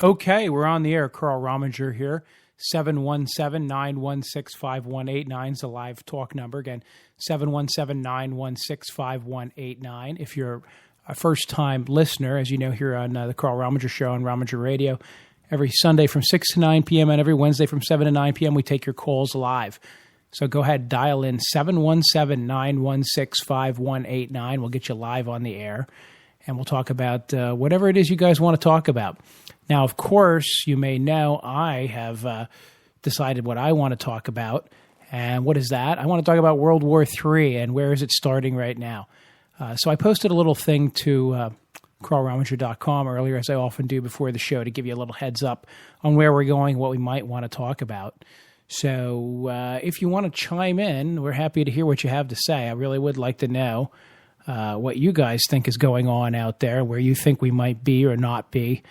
Okay, we're on the air. Carl Rominger here. 717-916-5189 is the live talk number. Again, 717-916-5189. If you're a first-time listener, as you know, here on the Carl Rominger Show on RomingerRadio, every Sunday from 6 to 9 p.m. and every Wednesday from 7 to 9 p.m., we take your calls live. So go ahead, dial in 717-916-5189. We'll get you live on the air, and we'll talk about whatever it is you guys want to talk about. Now, of course, you may know I have decided what I want to talk about. And what is that? I want to talk about World War III and where is it starting right now. So I posted a little thing to carlrominger.com earlier, as I often do before the show, to give you a little heads up on where we're going, what we might want to talk about. So if you want to chime in, we're happy to hear what you have to say. I really would like to know what you guys think is going on out there, where you think we might be or not be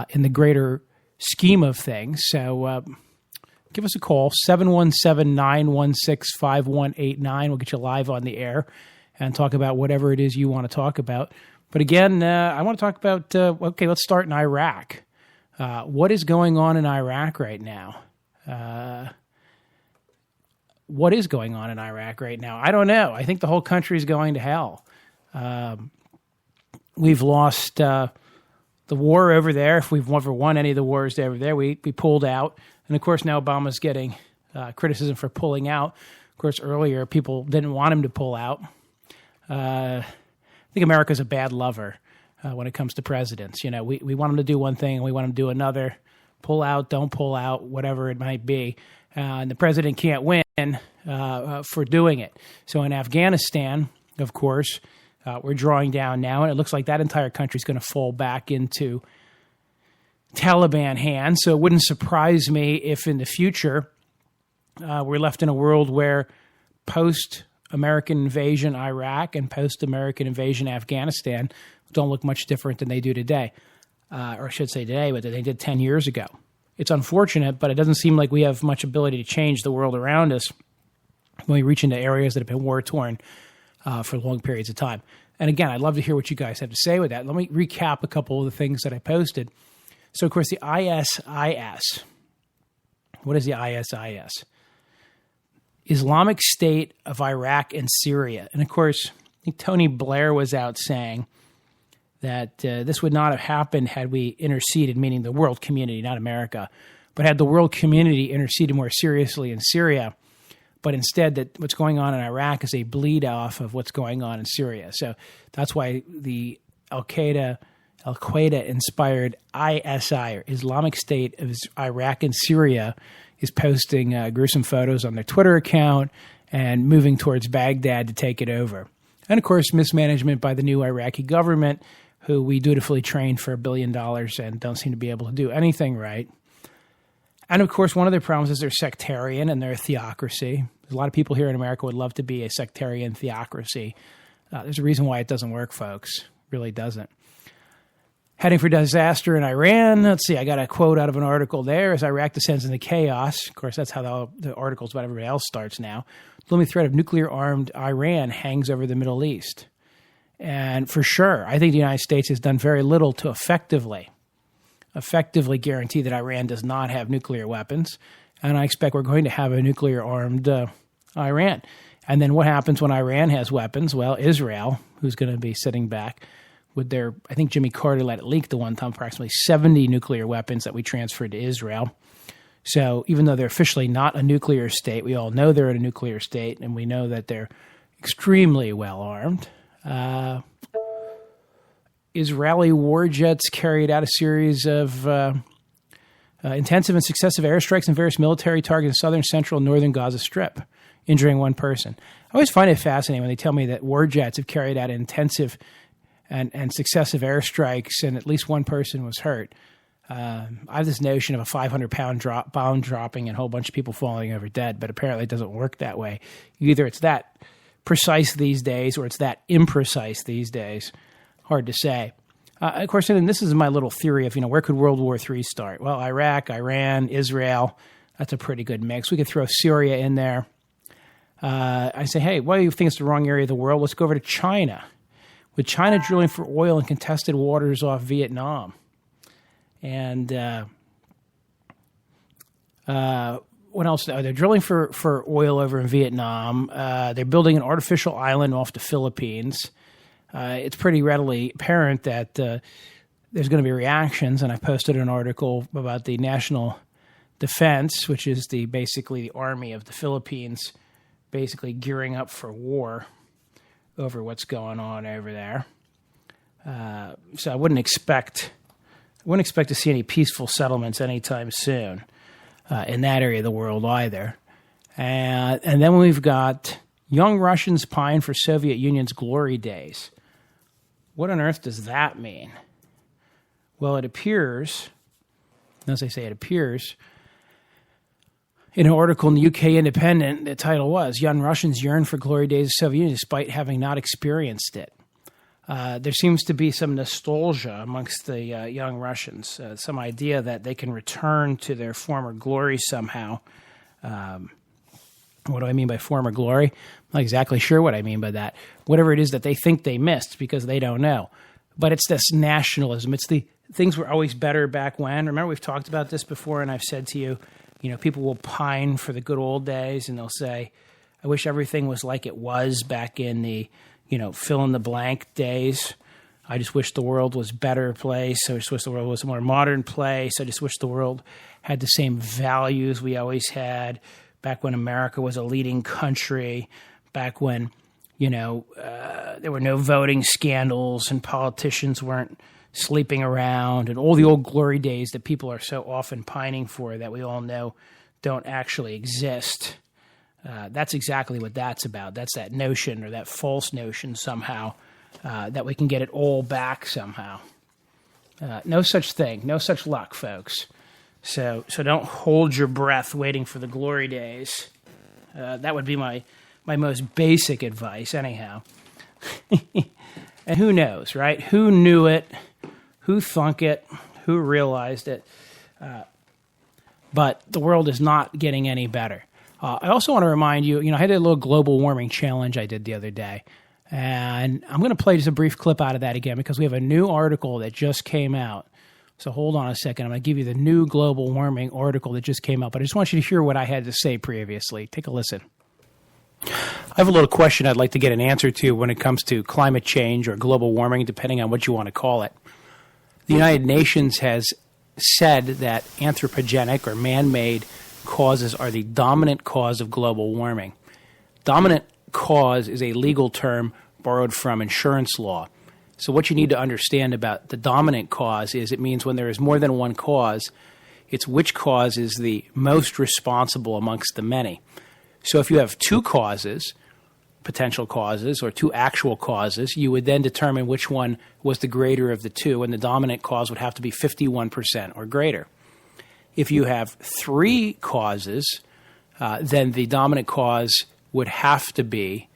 in the greater scheme of things. So give us a call, 717-916-5189. We'll get you live on the air and talk about whatever it is you want to talk about. But again, I want to talk about, okay, let's start in Iraq. What is going on in Iraq right now? What is going on in Iraq right now? I don't know. I think the whole country is going to hell. We've lost the war over there. If we've ever won any of the wars over there, we pulled out. And, of course, now Obama's getting criticism for pulling out. Of course, earlier people didn't want him to pull out. I think America's a bad lover when it comes to presidents. You know, we want them to do one thing and we want them to do another. Pull out, don't pull out, whatever it might be. And the president can't win for doing it. So in Afghanistan, of course, we're drawing down now, and it looks like that entire country is going to fall back into Taliban hands. So it wouldn't surprise me if in the future we're left in a world where post-American invasion Iraq and post-American invasion Afghanistan don't look much different than they do today. Or I should say today, but they did 10 years ago. It's unfortunate, but it doesn't seem like we have much ability to change the world around us when we reach into areas that have been war-torn for long periods of time. And again, I'd love to hear what you guys have to say with that. Let me recap a couple of the things that I posted. So, of course, the ISIS. What is the ISIS? Islamic State of Iraq and Syria. And, of course, I think Tony Blair was out saying that this would not have happened had we interceded, meaning the world community, not America, but had the world community interceded more seriously in Syria. But instead, that what's going on in Iraq is a bleed off of what's going on in Syria. So that's why the Al-Qaeda-inspired ISI, or Islamic State of Iraq and Syria, is posting gruesome photos on their Twitter account and moving towards Baghdad to take it over. And, of course, mismanagement by the new Iraqi government, who we dutifully trained for $1 billion and don't seem to be able to do anything right. And, of course, one of their problems is they're sectarian and they're a theocracy. There's a lot of people here in America would love to be a sectarian theocracy. There's a reason why it doesn't work, folks. It really doesn't. Heading for disaster in Iran. Let's see, I got a quote out of an article there. As Iraq descends into chaos, of course, that's how the articles about everybody else starts now. The looming threat of nuclear-armed Iran hangs over the Middle East. And for sure, I think the United States has done very little to effectively guarantee that Iran does not have nuclear weapons. And I expect we're going to have a nuclear-armed Iran. And then what happens when Iran has weapons? Well, Israel, who's going to be sitting back with their, I think Jimmy Carter let it leak the one time, approximately 70 nuclear weapons that we transferred to Israel. So even though they're officially not a nuclear state, we all know they're a nuclear state, and we know that they're extremely well-armed. Israeli war jets carried out a series of intensive and successive airstrikes on various military targets in southern, central, and northern Gaza Strip, injuring one person. I always find it fascinating when they tell me that war jets have carried out intensive and successive airstrikes and at least one person was hurt. I have this notion of a 500-pound bomb dropping and a whole bunch of people falling over dead, but apparently it doesn't work that way. Either it's that precise these days or it's that imprecise these days. Hard to say. Of course, and this is my little theory of, where could World War III start? Well, Iraq, Iran, Israel, that's a pretty good mix. We could throw Syria in there. I say, hey, why do you think it's the wrong area of the world? Let's go over to China. With China drilling for oil in contested waters off Vietnam. And what else? They're drilling for oil over in Vietnam. They're building an artificial island off the Philippines. It's pretty readily apparent that there's going to be reactions, and I posted an article about the National Defense, which is basically the army of the Philippines, basically gearing up for war over what's going on over there. So I wouldn't expect to see any peaceful settlements anytime soon in that area of the world either. And then we've got young Russians pine for Soviet Union's glory days. What on earth does that mean? Well, it appears, as I say, it appears, in an article in the UK Independent, the title was, Young Russians Yearn for Glory Days of the Soviet Union despite having not experienced it. There seems to be some nostalgia amongst the young Russians, some idea that they can return to their former glory somehow. What do I mean by former glory? I'm not exactly sure what I mean by that. Whatever it is that they think they missed because they don't know. But it's this nationalism. It's the things were always better back when. Remember, we've talked about this before, and I've said to you, people will pine for the good old days, and they'll say, I wish everything was like it was back in the, fill in the blank days. I just wish the world was a better place. I just wish the world was a more modern place. I just wish the world had the same values we always had back when America was a leading country, back when, there were no voting scandals and politicians weren't sleeping around, and all the old glory days that people are so often pining for that we all know don't actually exist. That's exactly what that's about. That's that notion, or that false notion somehow, that we can get it all back somehow. No such thing. No such luck, folks. So don't hold your breath waiting for the glory days. That would be my most basic advice anyhow. And who knows, right? Who knew it? Who thunk it? Who realized it? But the world is not getting any better. I also want to remind you, I had a little global warming challenge I did the other day. And I'm going to play just a brief clip out of that again because we have a new article that just came out. So hold on a second. I'm going to give you the new global warming article that just came out. But I just want you to hear what I had to say previously. Take a listen. I have a little question I'd like to get an answer to when it comes to climate change or global warming, depending on what you want to call it. The United Nations has said that anthropogenic or man-made causes are the dominant cause of global warming. Dominant cause is a legal term borrowed from insurance law. So what you need to understand about the dominant cause is it means when there is more than one cause, it's which cause is the most responsible amongst the many. So if you have two causes, potential causes, or two actual causes, you would then determine which one was the greater of the two, and the dominant cause would have to be 51% or greater. If you have three causes, then the dominant cause would have to be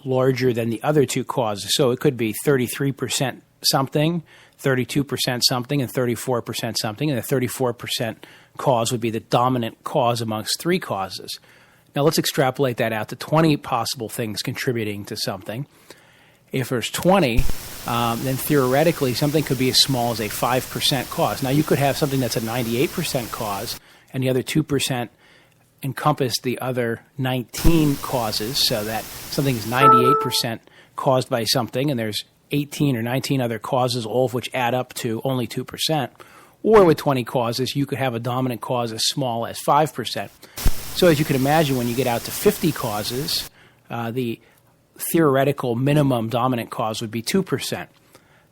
larger than the other two causes. So it could be 33% something, 32% something, and 34% something, and the 34% cause would be the dominant cause amongst three causes. Now let's extrapolate that out to 20 possible things contributing to something. If there's 20, then theoretically something could be as small as a 5% cause. Now you could have something that's a 98% cause and the other 2% encompass the other 19 causes, so that something is 98% caused by something and there's 18 or 19 other causes, all of which add up to only 2%. Or with 20 causes, you could have a dominant cause as small as 5%. So as you can imagine, when you get out to 50 causes, the theoretical minimum dominant cause would be 2%.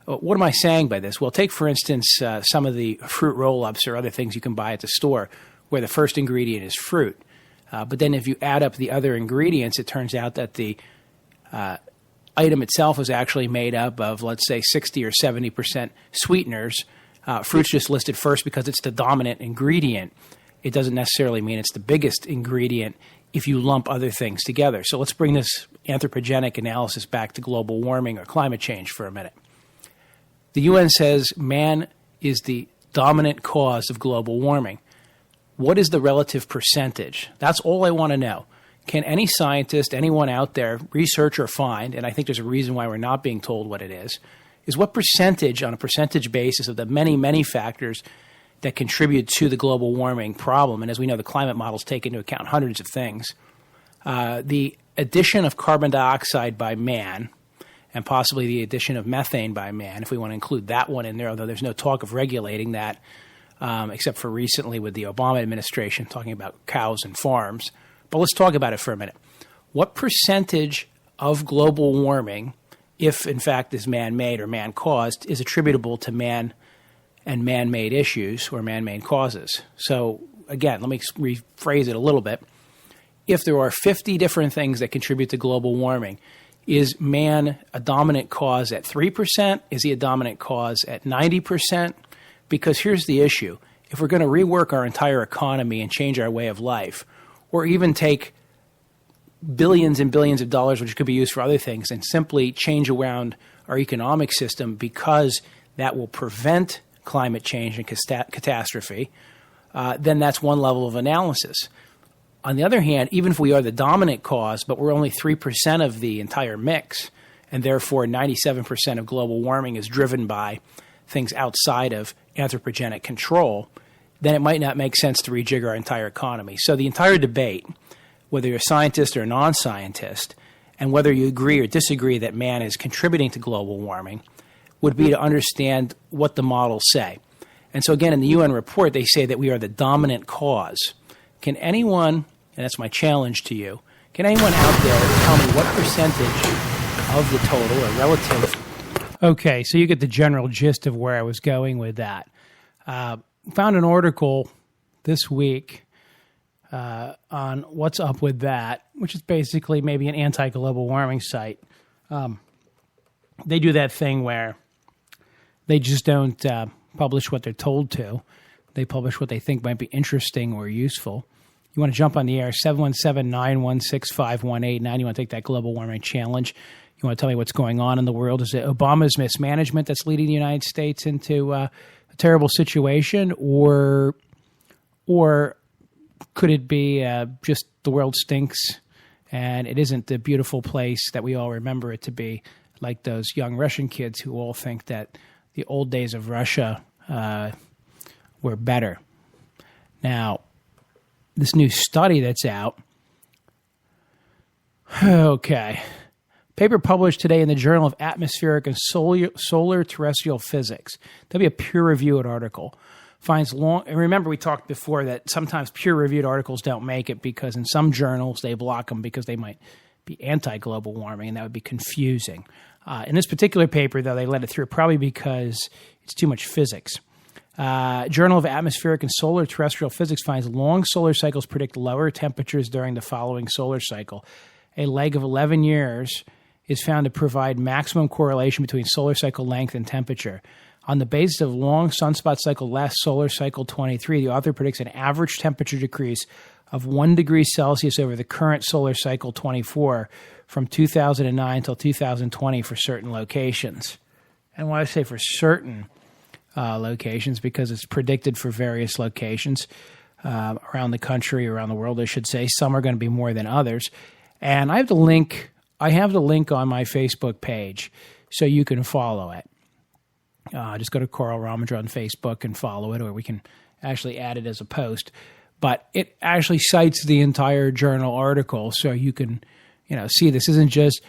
What am I saying by this? Well, take, for instance, some of the fruit roll-ups or other things you can buy at the store where the first ingredient is fruit. But then if you add up the other ingredients, it turns out that the item itself is actually made up of, let's say, 60 or 70% sweeteners. Fruit's just listed first because it's the dominant ingredient. It doesn't necessarily mean it's the biggest ingredient if you lump other things together. So let's bring this anthropogenic analysis back to global warming or climate change for a minute. The UN says man is the dominant cause of global warming. What is the relative percentage? That's all I want to know. Can any scientist, anyone out there, research or find, and I think there's a reason why we're not being told what it is, is what percentage, on a percentage basis, of the many, many factors that contribute to the global warming problem, and as we know, the climate models take into account hundreds of things, the addition of carbon dioxide by man, and possibly the addition of methane by man, if we want to include that one in there, although there's no talk of regulating that, except for recently with the Obama administration talking about cows and farms. But let's talk about it for a minute. What percentage of global warming, if in fact is man-made or man-caused, is attributable to man and man-made issues or man-made causes? So again, let me rephrase it a little bit. If there are 50 different things that contribute to global warming, is man a dominant cause at 3%? Is he a dominant cause at 90%? Because here's the issue. If we're going to rework our entire economy and change our way of life, or even take billions and billions of dollars, which could be used for other things, and simply change around our economic system because that will prevent climate change and catastrophe, then that's one level of analysis. On the other hand, even if we are the dominant cause, but we're only 3% of the entire mix, and therefore 97% of global warming is driven by things outside of anthropogenic control, then it might not make sense to rejigger our entire economy. So the entire debate, whether you're a scientist or a non-scientist, and whether you agree or disagree that man is contributing to global warming, would be to understand what the models say. And so again, in the UN report, they say that we are the dominant cause. Can anyone, and that's my challenge to you, can anyone out there tell me what percentage of the total or relative? Okay, so you get the general gist of where I was going with that. Found an article this week on what's up with that, which is basically maybe an anti-global warming site. They do that thing where they just don't publish what they're told to. They publish what they think might be interesting or useful. You want to jump on the air, 717-916-5189. You want to take that global warming challenge. You want to tell me what's going on in the world. Is it Obama's mismanagement that's leading the United States into a terrible situation, or could it be just the world stinks and it isn't the beautiful place that we all remember it to be, like those young Russian kids who all think that the old days of Russia were better. Now, this new study that's out, okay, paper published today in the Journal of Atmospheric and Solar Terrestrial Physics. That'll be a peer-reviewed article. Finds long, and remember we talked before that sometimes peer-reviewed articles don't make it because in some journals they block them because they might be anti-global warming, and that would be confusing. In this particular paper, though, they let it through probably because it's too much physics. Journal of Atmospheric and Solar Terrestrial Physics finds long solar cycles predict lower temperatures during the following solar cycle. A leg of 11 years is found to provide maximum correlation between solar cycle length and temperature. On the basis of long sunspot cycle last solar cycle 23, the author predicts an average temperature decrease of 1 degree Celsius over the current solar cycle 24 from 2009 until 2020 for certain locations. And why I say for certain locations, because it's predicted for various locations around the country, around the world, I should say. Some are going to be more than others. And I have the link on my Facebook page so you can follow it. Just go to Carl Rominger on Facebook and follow it, or we can actually add it as a post. But it actually cites the entire journal article, so you can, see this isn't just,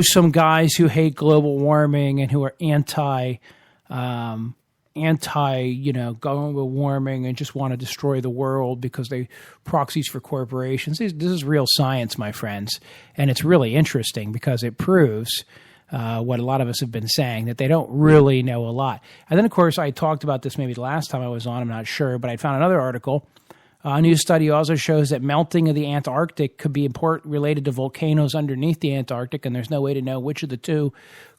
some guys who hate global warming and who are anti global warming and just want to destroy the world because they proxies for corporations. This is real science, my friends, and it's really interesting because it proves what a lot of us have been saying, that they don't really know a lot. And then, of course, I talked about this maybe the last time I was on, I'm not sure, but I found another article. A new study also shows that melting of the Antarctic could be related to volcanoes underneath the Antarctic, and there's no way to know which of the two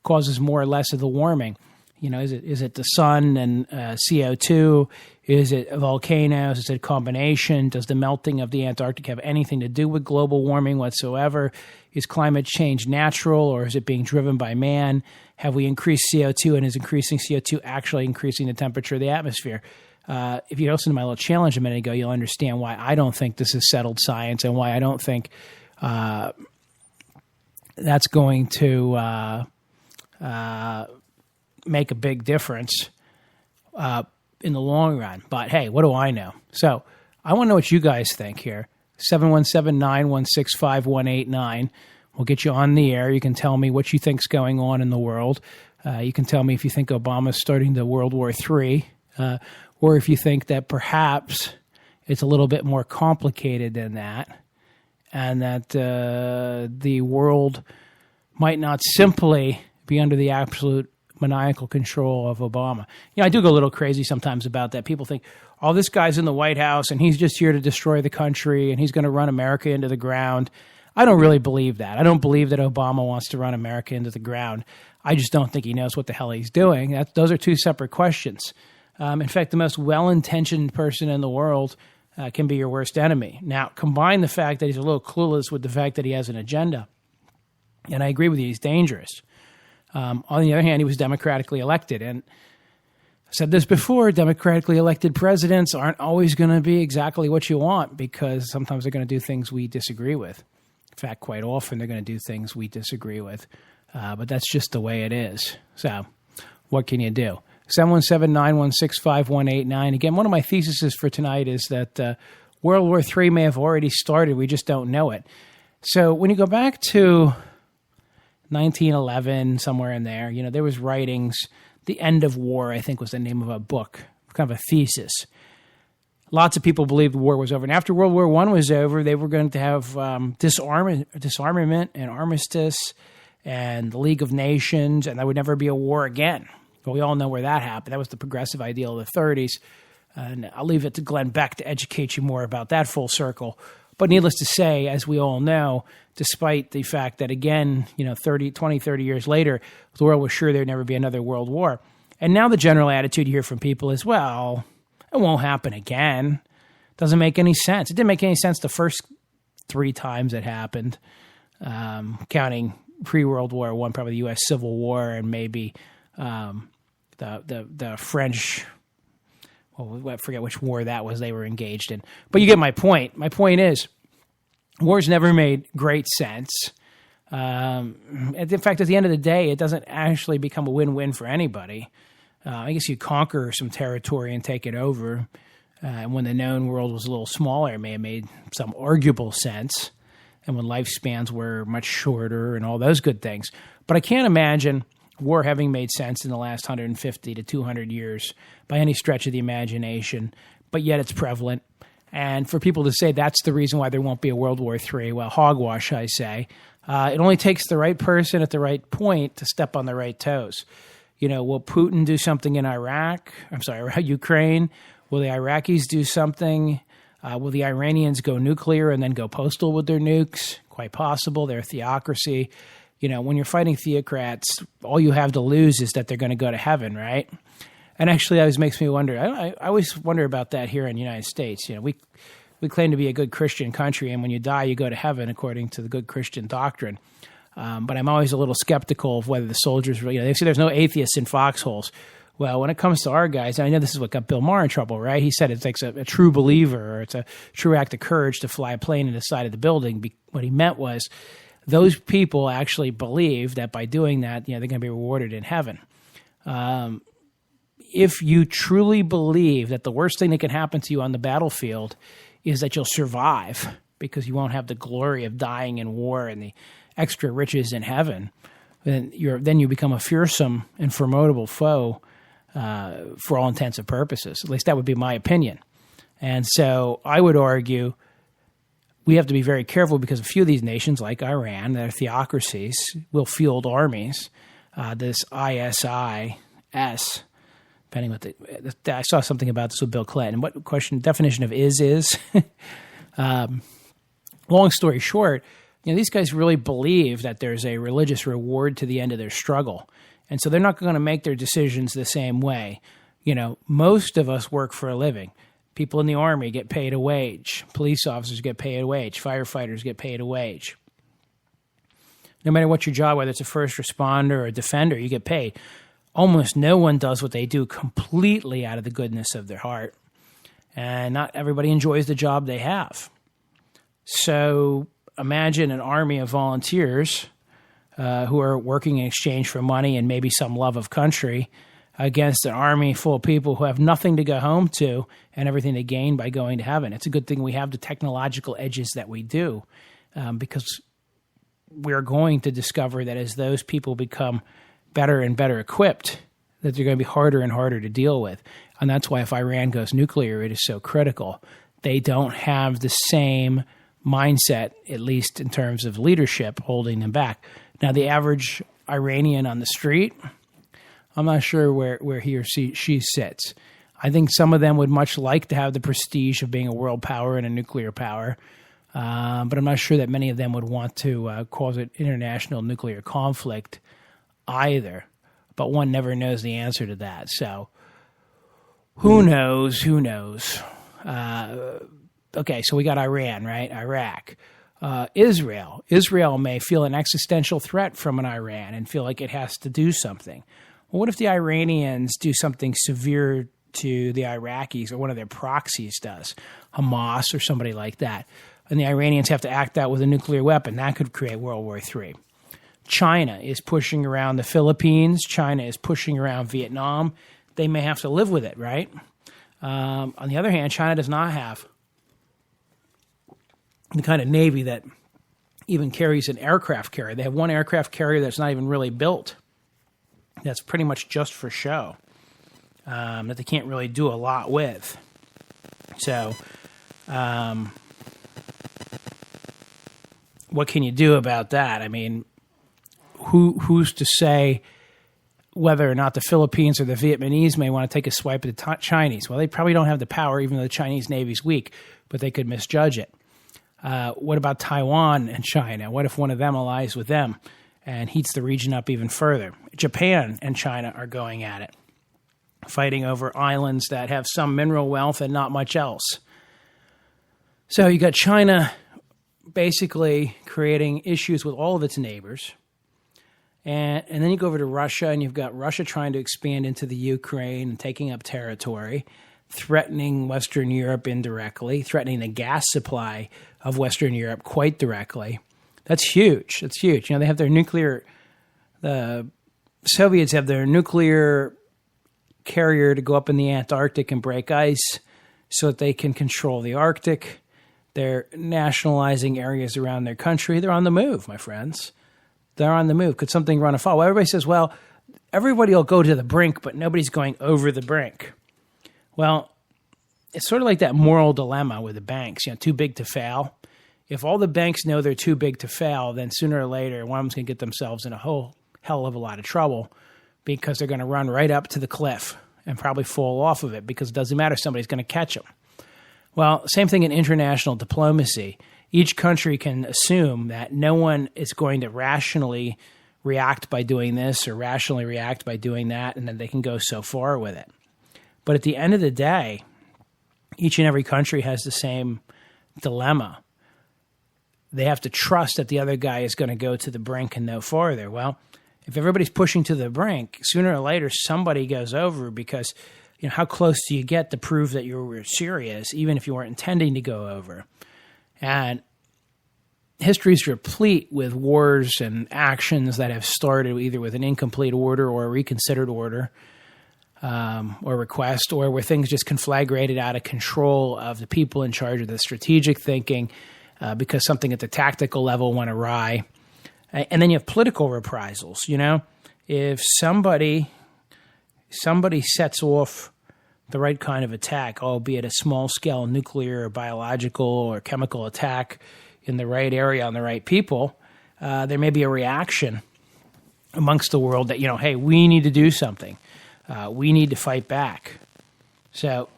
causes more or less of the warming. Is it the sun and CO2? Is it volcanoes? Is it a combination? Does the melting of the Antarctic have anything to do with global warming whatsoever? Is climate change natural, or is it being driven by man? Have we increased CO2, and is increasing CO2 actually increasing the temperature of the atmosphere? If you listen to my little challenge a minute ago, you'll understand why I don't think this is settled science and why I don't think that's going to make a big difference in the long run. But hey, what do I know? So I want to know what you guys think here. 717-916-5189. We'll get you on the air. You can tell me what you think's going on in the world. You can tell me if you think Obama's starting the World War III, or if you think that perhaps it's a little bit more complicated than that, and that the world might not simply be under the absolute maniacal control of Obama. I do go a little crazy sometimes about that. People think, oh, this guy's in the White House and he's just here to destroy the country and he's going to run America into the ground. I don't really believe that. I don't believe that Obama wants to run America into the ground. I just don't think he knows what the hell he's doing. Those are two separate questions. In fact, the most well-intentioned person in the world can be your worst enemy. Now, combine the fact that he's a little clueless with the fact that he has an agenda. And I agree with you, he's dangerous. On the other hand, he was democratically elected. And I said this before, democratically elected presidents aren't always going to be exactly what you want, because sometimes they're going to do things we disagree with. In fact, quite often they're going to do things we disagree with. But that's just the way it is. So what can you do? 717-916-5189. Again, one of my theses for tonight is that World War III may have already started. We just don't know it. So when you go back to 1911, somewhere in there, there was writings. The End of War, I think, was the name of a book, kind of a thesis. Lots of people believed the war was over. And after World War I was over, they were going to have disarmament and armistice and the League of Nations, and there would never be a war again. But we all know where that happened. That was the progressive ideal of the 30s. And I'll leave it to Glenn Beck to educate you more about that full circle. But needless to say, as we all know, despite the fact that, again, 30 years later, the world was sure there'd never be another world war. And now the general attitude you hear from people is, well, it won't happen again. Doesn't make any sense. It didn't make any sense the first 3 times it happened, counting pre-World War I, probably the U.S. Civil War, and maybe the French, well, I forget which war that was they were engaged in. But you get my point. My point is, wars never made great sense. In fact, at the end of the day, it doesn't actually become a win-win for anybody. I guess you conquer some territory and take it over. And when the known world was a little smaller, it may have made some arguable sense. And when lifespans were much shorter and all those good things. But I can't imagine war having made sense in the last 150 to 200 years by any stretch of the imagination. But yet it's prevalent. And for people to say that's the reason why there won't be a World War III, well, hogwash, I say. It only takes the right person at the right point to step on the right toes. Will Putin do something in Ukraine? Will the Iraqis do something? Will the Iranians go nuclear and then go postal with their nukes? Quite possible. They're a theocracy. When you're fighting theocrats, all you have to lose is that they're going to go to heaven, right? And actually, that always makes me wonder. I always wonder about that here in the United States. We claim to be a good Christian country, and when you die, you go to heaven according to the good Christian doctrine. But I'm always a little skeptical of whether the soldiers really, they say there's no atheists in foxholes. Well, when it comes to our guys, and I know this is what got Bill Maher in trouble, right? He said it takes a true believer, or it's a true act of courage to fly a plane into the side of the building. What he meant was those people actually believe that by doing that, they're going to be rewarded in heaven. If you truly believe that the worst thing that can happen to you on the battlefield is that you'll survive because you won't have the glory of dying in war and the extra riches in heaven, then you become a fearsome and formidable foe for all intents and purposes. At least that would be my opinion. And so I would argue we have to be very careful because a few of these nations, like Iran, they're theocracies, will field armies. This ISIS, depending what I saw something about this with Bill Clinton. What definition of is? Long story short, these guys really believe that there's a religious reward to the end of their struggle. And so they're not going to make their decisions the same way. Most of us work for a living. People in the Army get paid a wage. Police officers get paid a wage. Firefighters get paid a wage. No matter what your job, whether it's a first responder or a defender, you get paid. Almost no one does what they do completely out of the goodness of their heart. And not everybody enjoys the job they have. So imagine an army of volunteers who are working in exchange for money and maybe some love of country against an army full of people who have nothing to go home to and everything to gain by going to heaven. It's a good thing we have the technological edges that we do, because we're going to discover that as those people become better and better equipped, that they're going to be harder and harder to deal with. And that's why if Iran goes nuclear, it is so critical. They don't have the same mindset, at least in terms of leadership, holding them back. Now, the average Iranian on the street, I'm not sure where he or she sits. I think some of them would much like to have the prestige of being a world power and a nuclear power, but I'm not sure that many of them would want to cause an international nuclear conflict either. But one never knows the answer to that. So who knows? Who knows? Okay, so we got Iran, right? Iraq. Israel. Israel may feel an existential threat from an Iran and feel like it has to do something. Well, what if the Iranians do something severe to the Iraqis, or one of their proxies does, Hamas or somebody like that, and the Iranians have to act out with a nuclear weapon? That could create World War III. China is pushing around the Philippines. China is pushing around Vietnam. They may have to live with it, right? On the other hand, China does not have the kind of navy that even carries an aircraft carrier. They have one aircraft carrier that's not even really built. That's pretty much just for show, that they can't really do a lot with. So what can you do about that? I mean, who's to say whether or not the Philippines or the Vietnamese may want to take a swipe at the Chinese? Well, they probably don't have the power, even though the Chinese Navy's weak, but they could misjudge it. What about Taiwan and China? What if one of them allies with them and heats the region up even further? Japan and China are going at it, fighting over islands that have some mineral wealth and not much else. So you got China basically creating issues with all of its neighbors. And then you go over to Russia, and you've got Russia trying to expand into the Ukraine and taking up territory, threatening Western Europe indirectly, threatening the gas supply of Western Europe quite directly. That's huge. That's huge. You know, they have their nuclear, the Soviets have their nuclear carrier to go up in the Antarctic and break ice so that they can control the Arctic. They're nationalizing areas around their country. They're on the move, my friends. They're on the move. Could something run afoul? Well, everybody says, well, everybody will go to the brink, but nobody's going over the brink. Well, it's sort of like that moral dilemma with the banks, you know, too big to fail. If all the banks know they're too big to fail, then sooner or later, one of them's going to get themselves in a whole hell of a lot of trouble because they're going to run right up to the cliff and probably fall off of it because it doesn't matter. Somebody's going to catch them. Well, same thing in international diplomacy. Each country can assume that no one is going to rationally react by doing this or rationally react by doing that, and then they can go so far with it. But at the end of the day, each and every country has the same dilemma. They have to trust that the other guy is going to go to the brink and no farther. Well, if everybody's pushing to the brink, sooner or later somebody goes over because, you know, how close do you get to prove that you were serious, even if you weren't intending to go over? And history is replete with wars and actions that have started either with an incomplete order or a reconsidered order or request, or where things just conflagrated out of control of the people in charge of the strategic thinking because something at the tactical level went awry. And then you have political reprisals. You know, if somebody sets off the right kind of attack, albeit a small-scale nuclear or biological or chemical attack in the right area on the right people, there may be a reaction amongst the world that, you know, hey, we need to do something. We need to fight back. So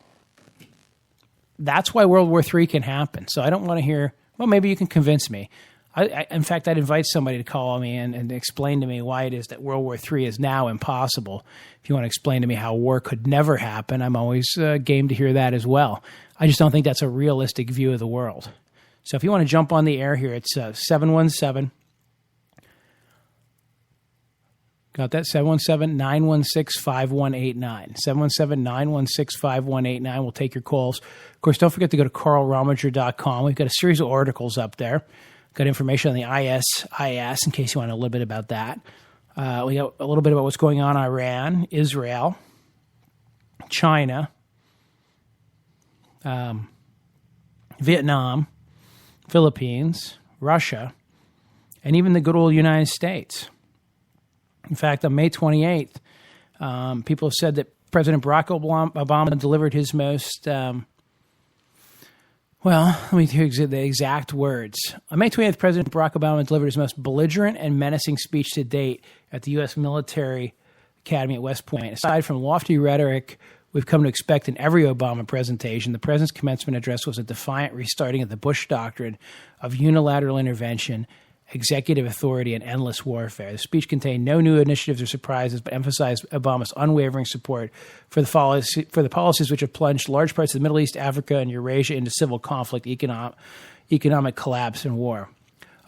that's why World War III can happen. So I don't want to hear, well, maybe you can convince me. In fact, I'd invite somebody to call me and explain to me why it is that World War III is now impossible. If you want to explain to me how war could never happen, I'm always game to hear that as well. I just don't think that's a realistic view of the world. So if you want to jump on the air here, it's 717. Got that? 717-916-5189. 717-916-5189. We'll take your calls. Of course, don't forget to go to carlrominger.com. We've got a series of articles up there Got information on the ISIS in case you want to know a little bit about that. We got a little bit about what's going on in Iran, Israel, China, Vietnam, Philippines, Russia, and even the good old United States. In fact, on May 28th, people have said that President Barack Obama delivered his most, let me hear the exact words. On May 28th, President Barack Obama delivered his most belligerent and menacing speech to date at the U.S. Military Academy at West Point. Aside from lofty rhetoric we've come to expect in every Obama presentation, the president's commencement address was a defiant restarting of the Bush doctrine of unilateral intervention, executive authority, and endless warfare. The speech contained no new initiatives or surprises, but emphasized Obama's unwavering support for the policies which have plunged large parts of the Middle East, Africa, and Eurasia into civil conflict, economic collapse, and war.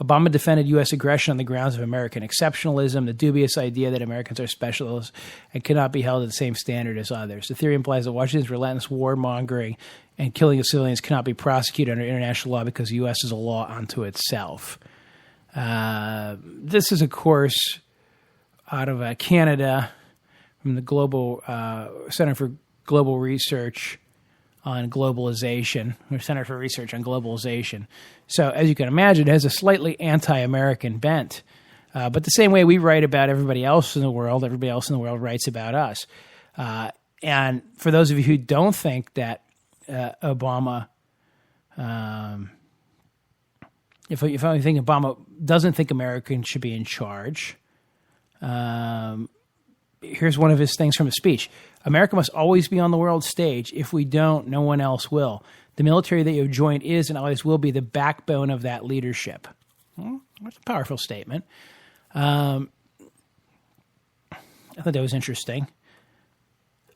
Obama defended U.S. aggression on the grounds of American exceptionalism, the dubious idea that Americans are specialists and cannot be held to the same standard as others. The theory implies that Washington's relentless warmongering and killing of civilians cannot be prosecuted under international law because the U.S. is a law unto itself. This is, of course, out of Canada from the Global Center for Global Research on Globalization, or Center for Research on Globalization. So, as you can imagine, it has a slightly anti-American bent. But the same way we write about everybody else in the world writes about us. And for those of you who don't think that Obama... If I think Obama doesn't think Americans should be in charge, here's one of his things from his speech. America must always be on the world stage. If we don't, no one else will. The military that you have joined is and always will be the backbone of that leadership. That's a powerful statement. I thought that was interesting.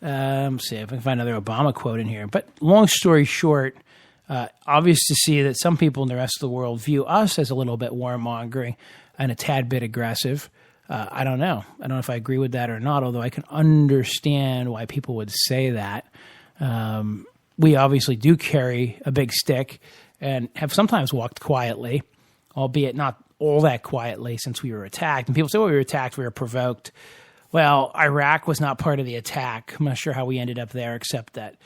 Let's see if I can find another Obama quote in here. But long story short, obvious to see that some people in the rest of the world view us as a little bit warmongering and a tad bit aggressive. I don't know. I don't know if I agree with that or not, although I can understand why people would say that. We obviously do carry a big stick and have sometimes walked quietly, albeit not all that quietly since we were attacked. And people say, well, we were attacked, we were provoked. Well, Iraq was not part of the attack. I'm not sure how we ended up there, except that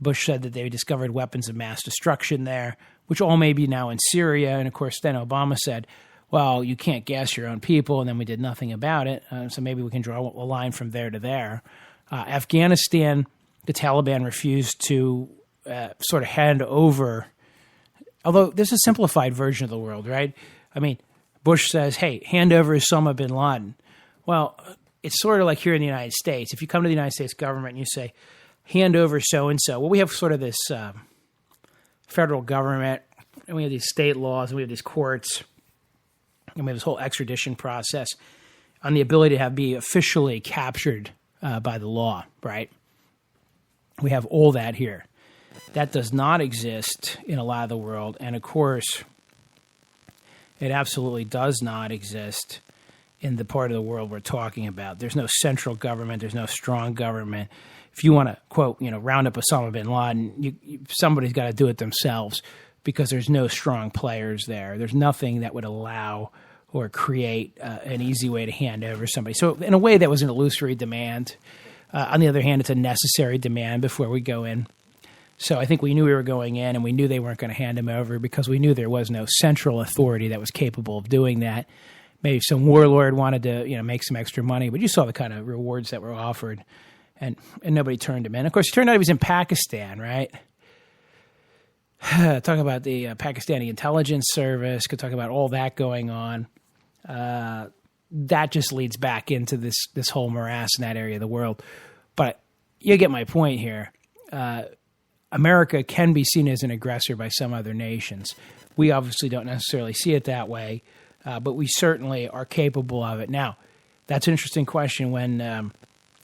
Bush said that they discovered weapons of mass destruction there, which all may be now in Syria. And, of course, then Obama said, well, you can't gas your own people, and then we did nothing about it. So maybe we can draw a line from there to there. Afghanistan, the Taliban refused to sort of hand over, although this is a simplified version of the world, right? I mean, Bush says, hey, hand over Osama bin Laden. Well, it's sort of like here in the United States. If you come to the United States government and you say, hand over so-and-so. Well, we have sort of this federal government, and we have these state laws, and we have these courts, and we have this whole extradition process on the ability to be officially captured by the law, right? We have all that here. That does not exist in a lot of the world, and of course, it absolutely does not exist in the part of the world we're talking about. There's no central government. There's no strong government. If you want to, quote, round up Osama bin Laden, somebody's got to do it themselves because there's no strong players there. There's nothing that would allow or create an easy way to hand over somebody. So in a way, that was an illusory demand. On the other hand, it's a necessary demand before we go in. So I think we knew we were going in, and we knew they weren't going to hand him over because we knew there was no central authority that was capable of doing that. Maybe some warlord wanted to, make some extra money, but you saw the kind of rewards that were offered. And nobody turned him in. Of course, it turned out he was in Pakistan, right? Talk about the Pakistani intelligence service. Could talk about all that going on. That just leads back into this whole morass in that area of the world. But you get my point here. America can be seen as an aggressor by some other nations. We obviously don't necessarily see it that way, but we certainly are capable of it. Now, that's an interesting question when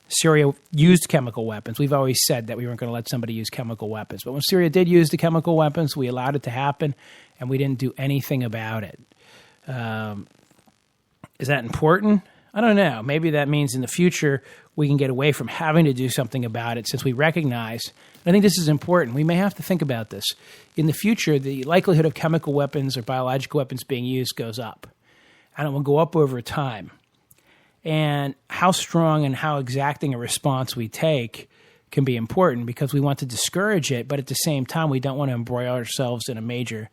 Syria used chemical weapons. We've always said that we weren't going to let somebody use chemical weapons. But when Syria did use the chemical weapons, we allowed it to happen, and we didn't do anything about it. Is that important? I don't know. Maybe that means in the future we can get away from having to do something about it since we recognize I think this is important. We may have to think about this. In the future, the likelihood of chemical weapons or biological weapons being used goes up. And it will go up over time. And how strong and how exacting a response we take can be important because we want to discourage it, but at the same time, we don't want to embroil ourselves in a major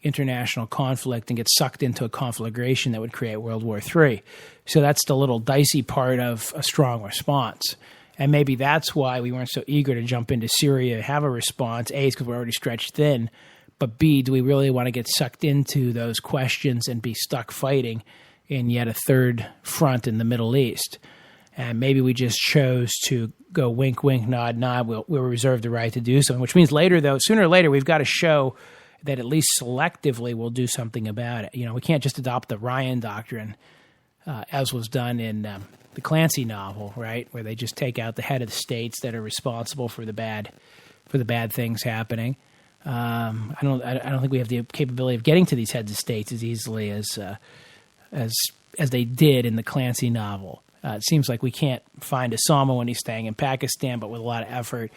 international conflict and get sucked into a conflagration that would create World War III. So that's the little dicey part of a strong response. And maybe that's why we weren't so eager to jump into Syria, have a response. A, is because we're already stretched thin. But B, do we really want to get sucked into those questions and be stuck fighting in yet a third front in the Middle East? And maybe we just chose to go wink, wink, nod, nod. We'll reserve the right to do something, which means later, though, sooner or later, we've got to show that at least selectively we'll do something about it. We can't just adopt the Ryan Doctrine, as was done in the Clancy novel, right, where they just take out the head of the states that are responsible for the bad things happening. I don't think we have the capability of getting to these heads of states as easily as they did in the Clancy novel. It seems like we can't find Osama when he's staying in Pakistan, but with a lot of effort.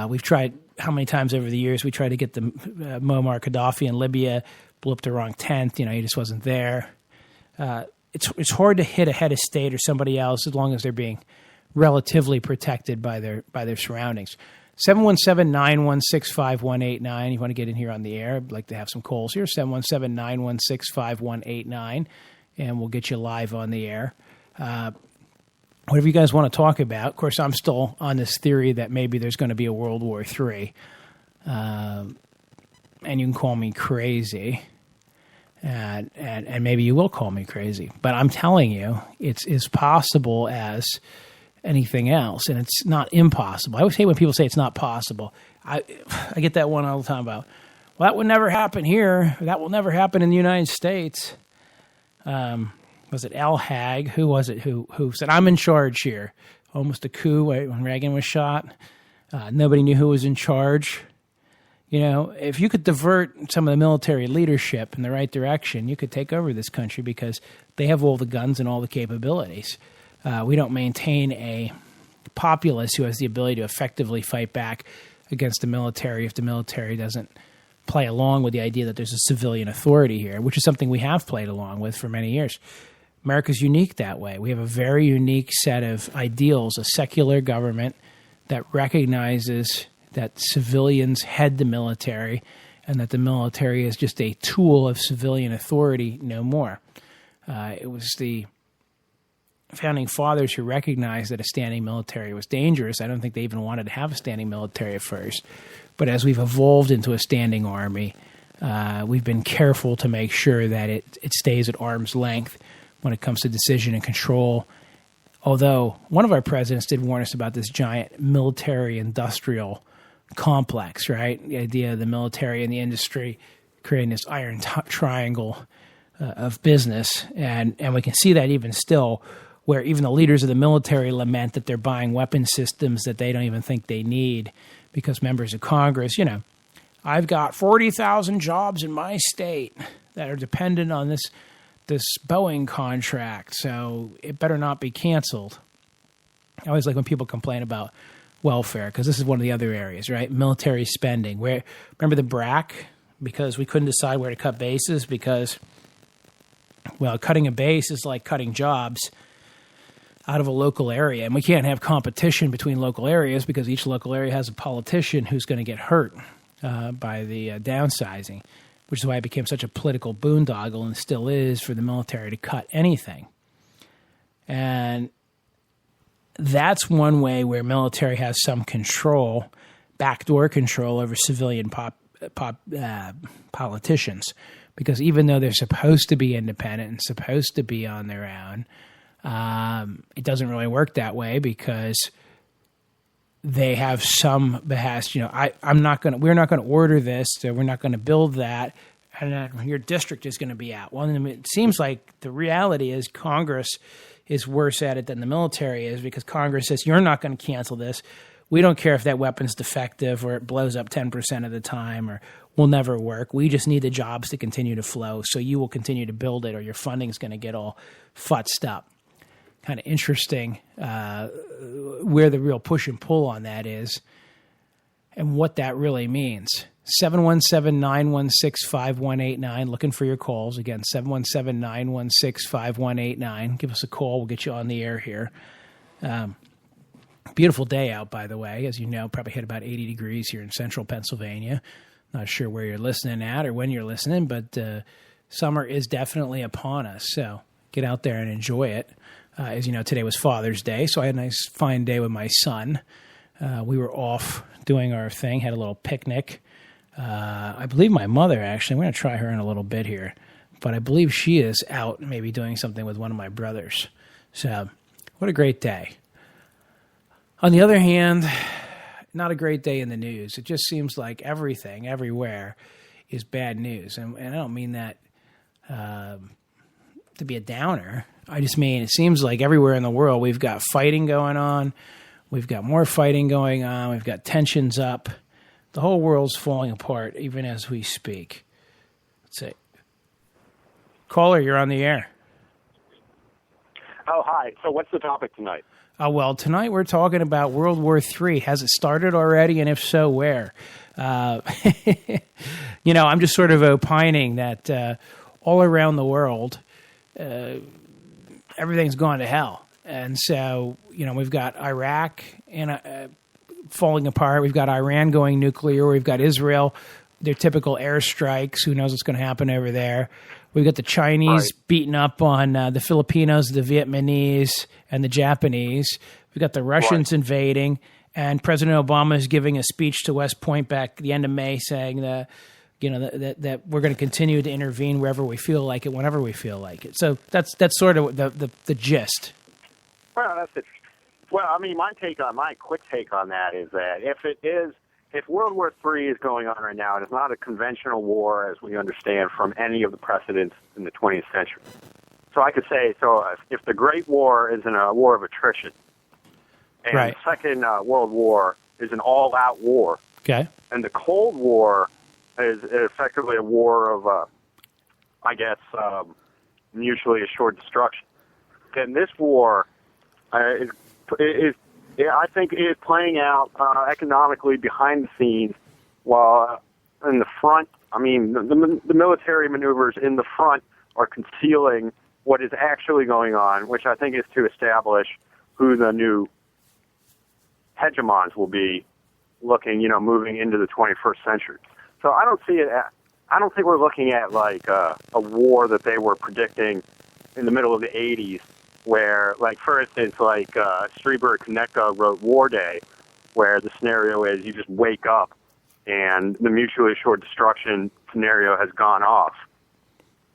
We've tried how many times over the years we tried to get the Muammar Gaddafi in Libya, blew up the wrong tent. He just wasn't there. It's hard to hit a head of state or somebody else as long as they're being relatively protected by their surroundings. 717-916-5189. You want to get in here on the air? I'd like to have some calls here. 717-916-5189, and we'll get you live on the air. Whatever you guys want to talk about. Of course, I'm still on this theory that maybe there's going to be a World War III. And you can call me crazy. And maybe you will call me crazy. But I'm telling you, it's as possible as anything else. And it's not impossible. I always hate when people say it's not possible. I get that one all the time about, well, that would never happen here. That will never happen in the United States. Was it Al Haig? Who was it who said, I'm in charge here? Almost a coup when Reagan was shot. Nobody knew who was in charge. If you could divert some of the military leadership in the right direction, you could take over this country because they have all the guns and all the capabilities. We don't maintain a populace who has the ability to effectively fight back against the military if the military doesn't play along with the idea that there's a civilian authority here, which is something we have played along with for many years. America's unique that way. We have a very unique set of ideals, a secular government that recognizes that civilians head the military and that the military is just a tool of civilian authority, no more. It was the founding fathers who recognized that a standing military was dangerous. I don't think they even wanted to have a standing military at first. But as we've evolved into a standing army, we've been careful to make sure that it stays at arm's length when it comes to decision and control. Although one of our presidents did warn us about this giant military-industrial complex, right? The idea of the military and the industry creating this iron triangle of business. And we can see that even still, where even the leaders of the military lament that they're buying weapon systems that they don't even think they need because members of Congress, I've got 40,000 jobs in my state that are dependent on this Boeing contract, so it better not be canceled. I always like when people complain about welfare, because this is one of the other areas, right? Military spending. Remember the BRAC? Because we couldn't decide where to cut bases because, well, cutting a base is like cutting jobs out of a local area. And we can't have competition between local areas because each local area has a politician who's going to get hurt by the downsizing, which is why it became such a political boondoggle and still is for the military to cut anything. And that's one way where military has some control, backdoor control over civilian politicians. Because even though they're supposed to be independent and supposed to be on their own, it doesn't really work that way because they have some behest. We're not going to order this, so we're not going to build that, and then your district is going to be out. Well, it seems like the reality is Congress is worse at it than the military is because Congress says, you're not going to cancel this. We don't care if that weapon's defective or it blows up 10% of the time or will never work. We just need the jobs to continue to flow, so you will continue to build it or your funding's going to get all futzed up. Kind of interesting where the real push and pull on that is. and what that really means. 717-916-5189. Looking for your calls. Again, 717-916-5189. Give us a call. We'll get you on the air here. Beautiful day out, by the way. As you know, probably hit about 80 degrees here in central Pennsylvania. Not sure where you're listening at or when you're listening, but summer is definitely upon us. So get out there and enjoy it. As you know, today was Father's Day, so I had a nice, fine day with my son. We were off doing our thing, had a little picnic. I believe my mother, actually, I'm going to try her in a little bit here, but I believe she is out maybe doing something with one of my brothers. So what a great day. On the other hand, not a great day in the news. It just seems like everything, everywhere, is bad news. And I don't mean that to be a downer. I just mean it seems like everywhere in the world we've got fighting going on. We've got more fighting going on. We've got tensions up. The whole world's falling apart even as we speak. Let's see. Caller, you're on the air. Oh, hi. So what's the topic tonight? Well, tonight we're talking about World War III. Has it started already? And if so, where? I'm just sort of opining that all around the world, everything's gone to hell. And so, we've got Iraq and falling apart. We've got Iran going nuclear. We've got Israel, their typical airstrikes. Who knows what's going to happen over there? We've got the Chinese beating up on the Filipinos, the Vietnamese, and the Japanese. We've got the Russians invading. And President Obama is giving a speech to West Point back at the end of May saying that we're going to continue to intervene wherever we feel like it, whenever we feel like it. So that's sort of the gist. Well, that's it. Well, I mean, my quick take on that is that if World War III is going on right now, it is not a conventional war as we understand from any of the precedents in the 20th century. So I could say, if the Great War is a war of attrition, and the Second World War is an all-out war, and the Cold War is effectively a war of, mutually assured destruction, then this war I think is playing out economically behind the scenes, while in the front, the military maneuvers in the front are concealing what is actually going on, which I think is to establish who the new hegemons will be moving into the 21st century. So I don't think we're looking at like a war that they were predicting in the middle of the 80s, where, like, for instance, Spreaker Konecka wrote War Day, where the scenario is you just wake up and the mutually assured destruction scenario has gone off,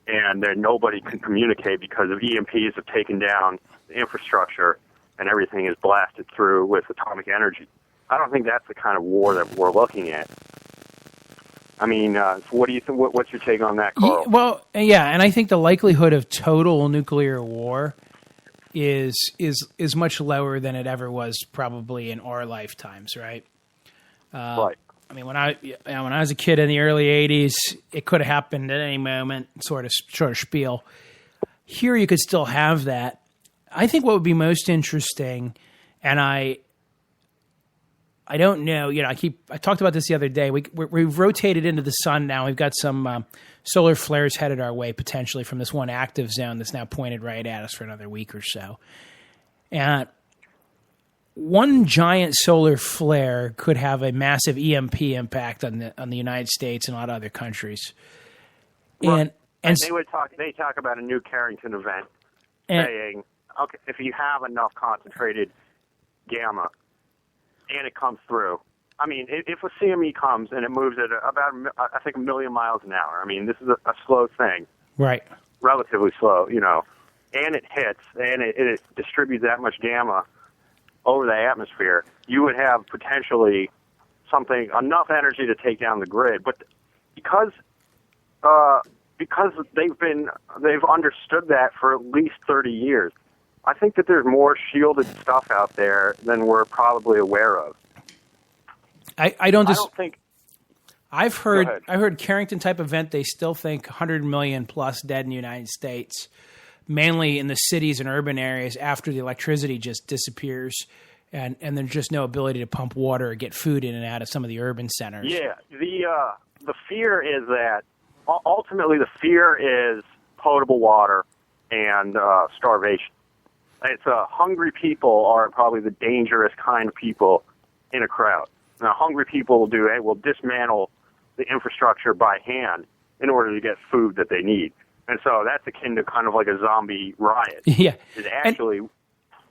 and then nobody can communicate because of EMPs have taken down the infrastructure and everything is blasted through with atomic energy. I don't think that's the kind of war that we're looking at. I mean, what do you think? What's your take on that, Carl? And I think the likelihood of total nuclear war is much lower than it ever was probably in our lifetimes, right? Right. I mean, when I was a kid in the early 80s, it could have happened at any moment, sort of spiel. Here you could still have that. I think what would be most interesting, and I don't know, I talked about this the other day. We've rotated into the sun now. We've got some solar flares headed our way potentially from this one active zone that's now pointed right at us for another week or so. And one giant solar flare could have a massive EMP impact on the United States and a lot of other countries. And they talk about a new Carrington event, saying, okay, if you have enough concentrated gamma and it comes through. I mean, if a CME comes and it moves at about, I think, 1 million miles an hour, I mean, this is a slow thing. Right. Relatively slow, and it hits and it distributes that much gamma over the atmosphere, you would have potentially enough energy to take down the grid. But because they've understood that for at least 30 years, I think that there's more shielded stuff out there than we're probably aware of. I don't think. I've heard Carrington type event. They still think 100 million plus dead in the United States, mainly in the cities and urban areas after the electricity just disappears, and there's just no ability to pump water or get food in and out of some of the urban centers. Yeah, the fear is that ultimately the fear is potable water and starvation. It's hungry people are probably the dangerous kind of people in a crowd. Now, hungry people will dismantle the infrastructure by hand in order to get food that they need. And so that's akin to kind of like a zombie riot. Yeah. It's actually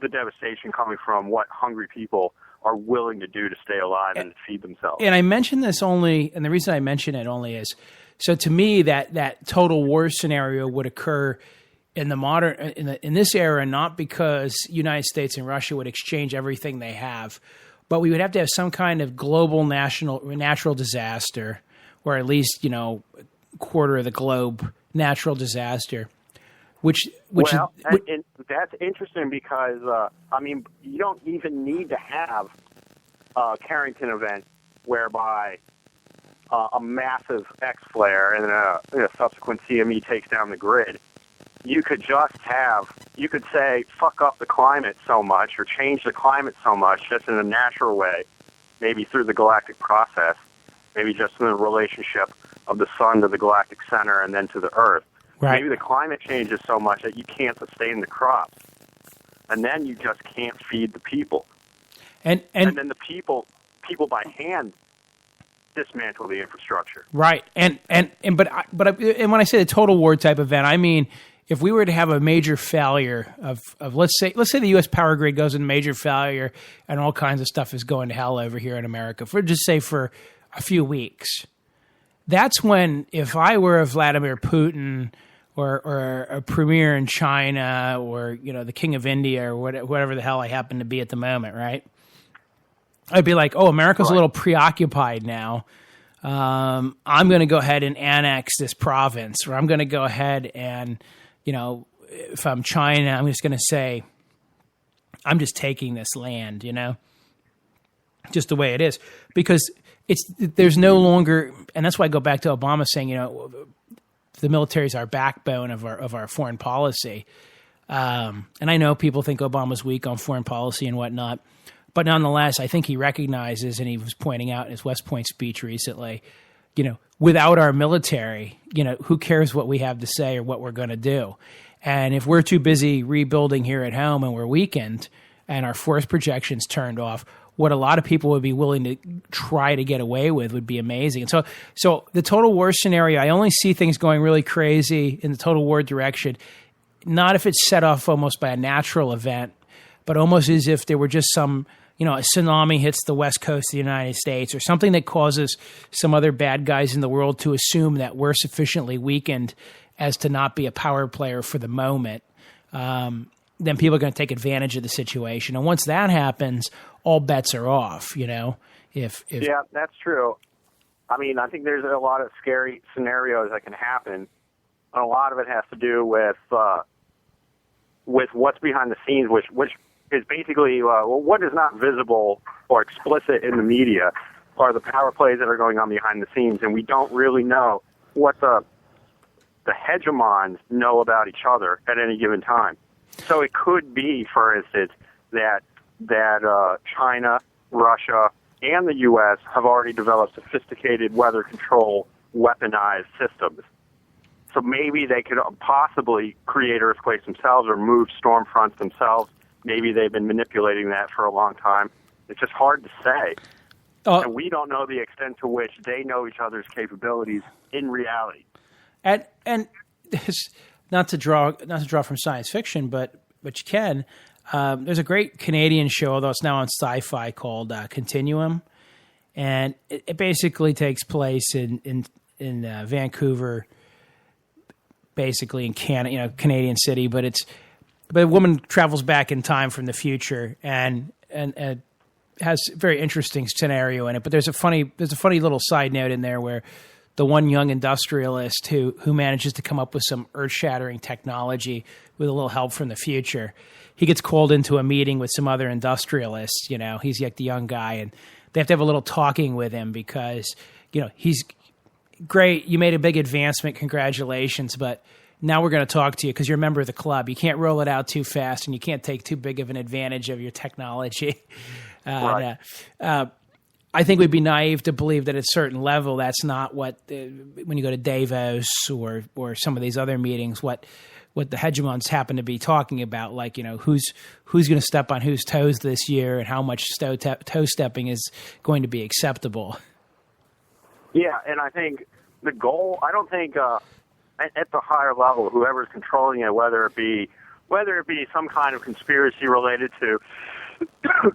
the devastation coming from what hungry people are willing to do to stay alive and feed themselves. And I mention this only, and the reason I mention it only is, so to me that total war scenario would occur in the modern in this era, not because United States and Russia would exchange everything they have, but we would have to have some kind of global natural disaster, or at least quarter of the globe natural disaster, which and that's interesting because you don't even need to have a Carrington event whereby a massive X flare and a subsequent CME takes down the grid. You could say, fuck up the climate so much or change the climate so much just in a natural way, maybe through the galactic process, maybe just in the relationship of the sun to the galactic center and then to the Earth. Right. Maybe the climate changes so much that you can't sustain the crops. And then you just can't feed the people. And then the people by hand dismantle the infrastructure. Right. And when I say the total war type event, I mean if we were to have a major failure of let's say the U.S. power grid goes into major failure and all kinds of stuff is going to hell over here in America for a few weeks. That's when, if I were a Vladimir Putin or a premier in China or the king of India or whatever the hell I happen to be at the moment, right? I'd be like, oh, America's a little preoccupied now. I'm going to go ahead and annex this province, or I'm going to go ahead and, if I'm China, I'm just going to say, I'm just taking this land, just the way it is, because there's no longer, and that's why I go back to Obama saying, the military is our backbone of our foreign policy. And I know people think Obama's weak on foreign policy and whatnot, but nonetheless, I think he recognizes, and he was pointing out in his West Point speech recently, without our military, who cares what we have to say or what we're going to do? And if we're too busy rebuilding here at home and we're weakened and our force projections turned off, what a lot of people would be willing to try to get away with would be amazing. And so the total war scenario, I only see things going really crazy in the total war direction, not if it's set off almost by a natural event, but almost as if there were just some, a tsunami hits the west coast of the United States or something that causes some other bad guys in the world to assume that we're sufficiently weakened as to not be a power player for the moment. Then people are going to take advantage of the situation. And once that happens, all bets are off, Yeah, that's true. I mean, I think there's a lot of scary scenarios that can happen. And a lot of it has to do with what's behind the scenes, which is basically what is not visible or explicit in the media are the power plays that are going on behind the scenes, and we don't really know what the hegemons know about each other at any given time. So it could be, for instance, that China, Russia, and the U.S. have already developed sophisticated weather control weaponized systems. So maybe they could possibly create earthquakes themselves or move storm fronts themselves. Maybe they've been manipulating that for a long time. It's just hard to say. And we don't know the extent to which they know each other's capabilities in reality. And not to draw from science fiction, but you can. There's a great Canadian show, although it's now on Sci-Fi, called Continuum, and it basically takes place in Vancouver, basically in Canada, Canadian city, but a woman travels back in time from the future and has a very interesting scenario in it. But there's a funny little side note in there where the one young industrialist who manages to come up with some earth-shattering technology with a little help from the future, he gets called into a meeting with some other industrialists. He's like the young guy, and they have to have a little talking with him because he's great. You made a big advancement. Congratulations, but now we're going to talk to you because you're a member of the club. You can't roll it out too fast, and you can't take too big of an advantage of your technology. Right. I think we'd be naive to believe that at a certain level, that's not what, when you go to Davos or some of these other meetings, what the hegemons happen to be talking about, like, who's going to step on whose toes this year and how much toe stepping is going to be acceptable. Yeah, and I think the goal, I don't think at the higher level, whoever's controlling it, whether it be some kind of conspiracy related to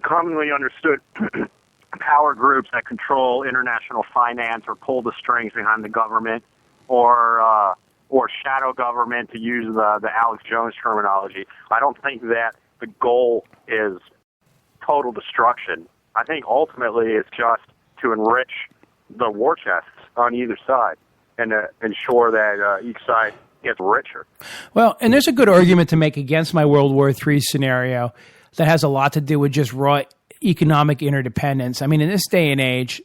commonly understood power groups that control international finance or pull the strings behind the government, or shadow government, to use the Alex Jones terminology. I don't think that the goal is total destruction. I think ultimately it's just to enrich the war chests on either side and ensure that each side gets richer. Well, and there's a good argument to make against my World War III scenario that has a lot to do with just raw economic interdependence. I mean, in this day and age,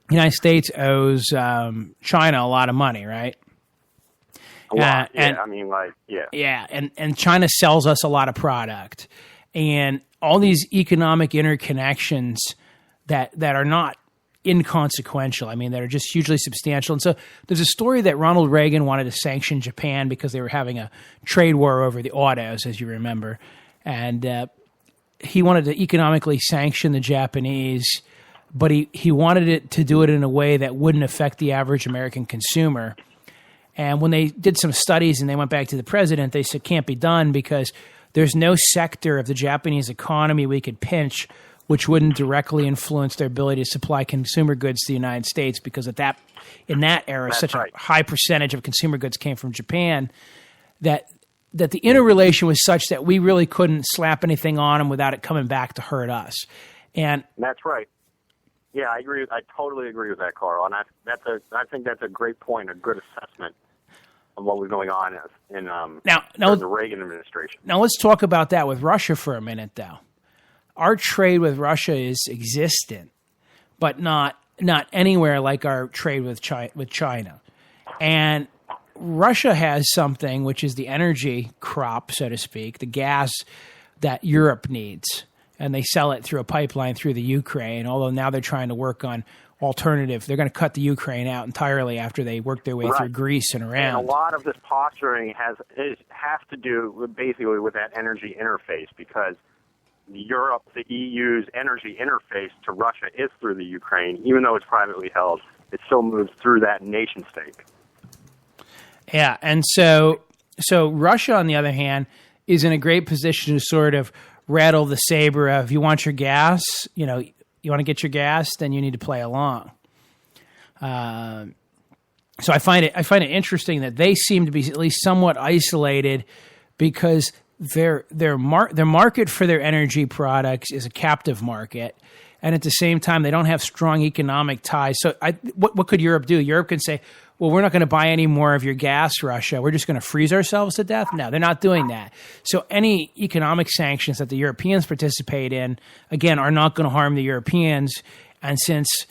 the United States owes China a lot of money, right? A lot, Yeah, and China sells us a lot of product. And all these economic interconnections that are not inconsequential, I mean, that are just hugely substantial. And so there's a story that Ronald Reagan wanted to sanction Japan because they were having a trade war over the autos, as you remember. And he wanted to economically sanction the Japanese, but he wanted it to do it in a way that wouldn't affect the average American consumer. And when they did some studies and they went back to the president, they said it can't be done because there's no sector of the Japanese economy we could pinch which wouldn't directly influence their ability to supply consumer goods to the United States, because in that era, That's such right. a high percentage of consumer goods came from Japan that the interrelation was such that we really couldn't slap anything on them without it coming back to hurt us. And that's right. Yeah, I agree. I totally agree with that, Carl. And I think that's a great point, a good assessment of what was going on in the Reagan administration. Now let's talk about that with Russia for a minute, though. Our trade with Russia is existent, but not anywhere like our trade with China. And Russia has something, which is the energy crop, so to speak, the gas that Europe needs. And they sell it through a pipeline through the Ukraine, although now they're trying to work on alternative. They're going to cut the Ukraine out entirely after they work their way through Greece and around. And a lot of this posturing has to do basically with that energy interface, because Europe, the EU's energy interface to Russia is through the Ukraine. Even though it's privately held, it still moves through that nation state. Yeah, and so Russia, on the other hand, is in a great position to sort of rattle the saber of, you want your gas, you want to get your gas, then you need to play along. So I find it interesting that they seem to be at least somewhat isolated, because their market for their energy products is a captive market, and at the same time they don't have strong economic ties. So what could Europe do? Europe could say, well, we're not going to buy any more of your gas, Russia. We're just going to freeze ourselves to death. No, they're not doing that. So any economic sanctions that the Europeans participate in, again, are not going to harm the Europeans. And since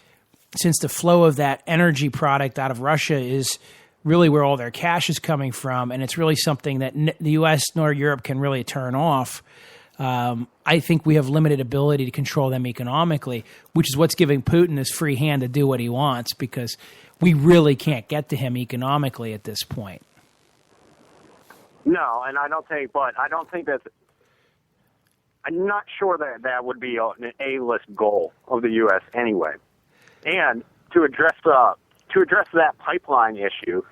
the flow of that energy product out of Russia is really where all their cash is coming from, and it's really something that the U.S. nor Europe can really turn off, I think we have limited ability to control them economically, which is what's giving Putin his free hand to do what he wants, because we really can't get to him economically at this point. No, and I'm not sure that would be an A-list goal of the U.S. anyway. And to address that pipeline issue,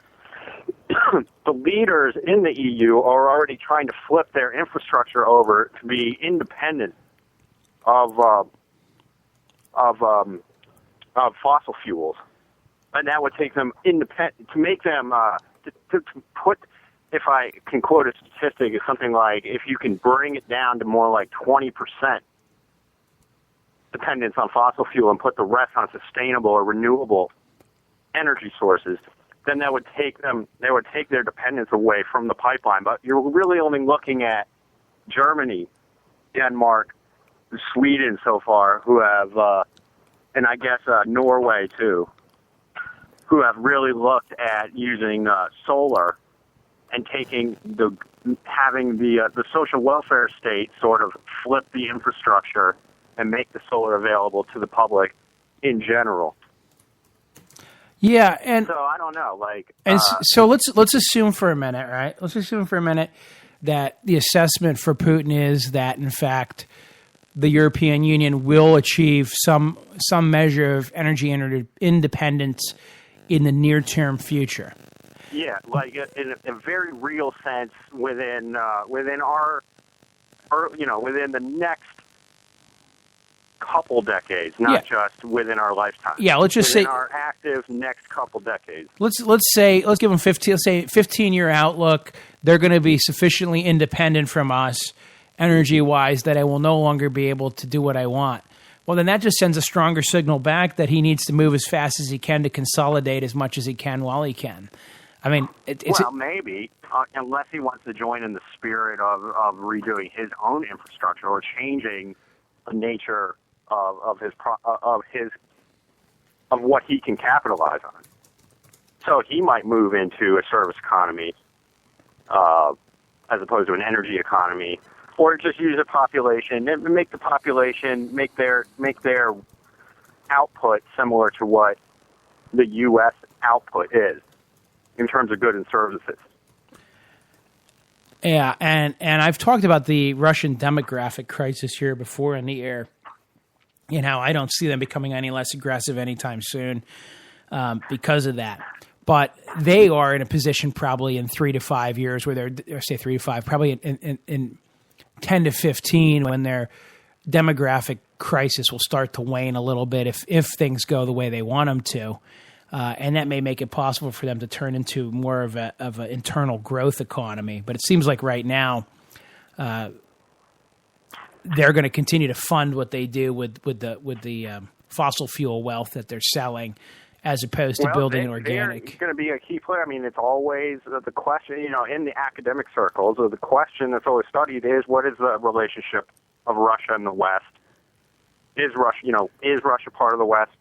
the leaders in the EU are already trying to flip their infrastructure over to be independent of fossil fuels, and that would take them independent to make them to put. If I can quote a statistic, it's something like, if you can bring it down to more like 20% dependence on fossil fuel and put the rest on sustainable or renewable energy sources, then that would take their dependence away from the pipeline. But you're really only looking at Germany, Denmark, Sweden so far, who have, and I guess Norway too, who have really looked at using solar and having the social welfare state sort of flip the infrastructure and make the solar available to the public in general. Yeah, and so I don't know, so let's assume for a minute, right? Let's assume for a minute that the assessment for Putin is that, in fact, the European Union will achieve some measure of energy independence in the near-term future. Yeah, in a very real sense within the next couple decades, not just within our lifetime. Yeah, let's just within say our active next couple decades. Let's give them 15-year outlook. They're going to be sufficiently independent from us, energy-wise, that I will no longer be able to do what I want. Well, then that just sends a stronger signal back that he needs to move as fast as he can to consolidate as much as he can while he can. I mean, maybe, unless he wants to join in the spirit of redoing his own infrastructure or changing the nature of what he can capitalize on. So he might move into a service economy as opposed to an energy economy, or just use a population and make the population make their output similar to what the U.S. output is in terms of goods and services. Yeah, and I've talked about the Russian demographic crisis here before in the air. You know, I don't see them becoming any less aggressive anytime soon because of that. But they are in a probably in 3 to 5 years where say 3 to 5, probably in 10 to 15 when their demographic crisis will start to wane a little bit if things go the way they want them to. And that may make it possible for them to turn into more of an internal growth economy. But it seems like right now they're going to continue to fund what they do with the fossil fuel wealth that they're selling, as opposed to building an organic. It's going to be a key player. I mean, it's always the question, in the academic circles, or the question that's always studied is, what is the relationship of Russia and the West? Is Russia part of the West?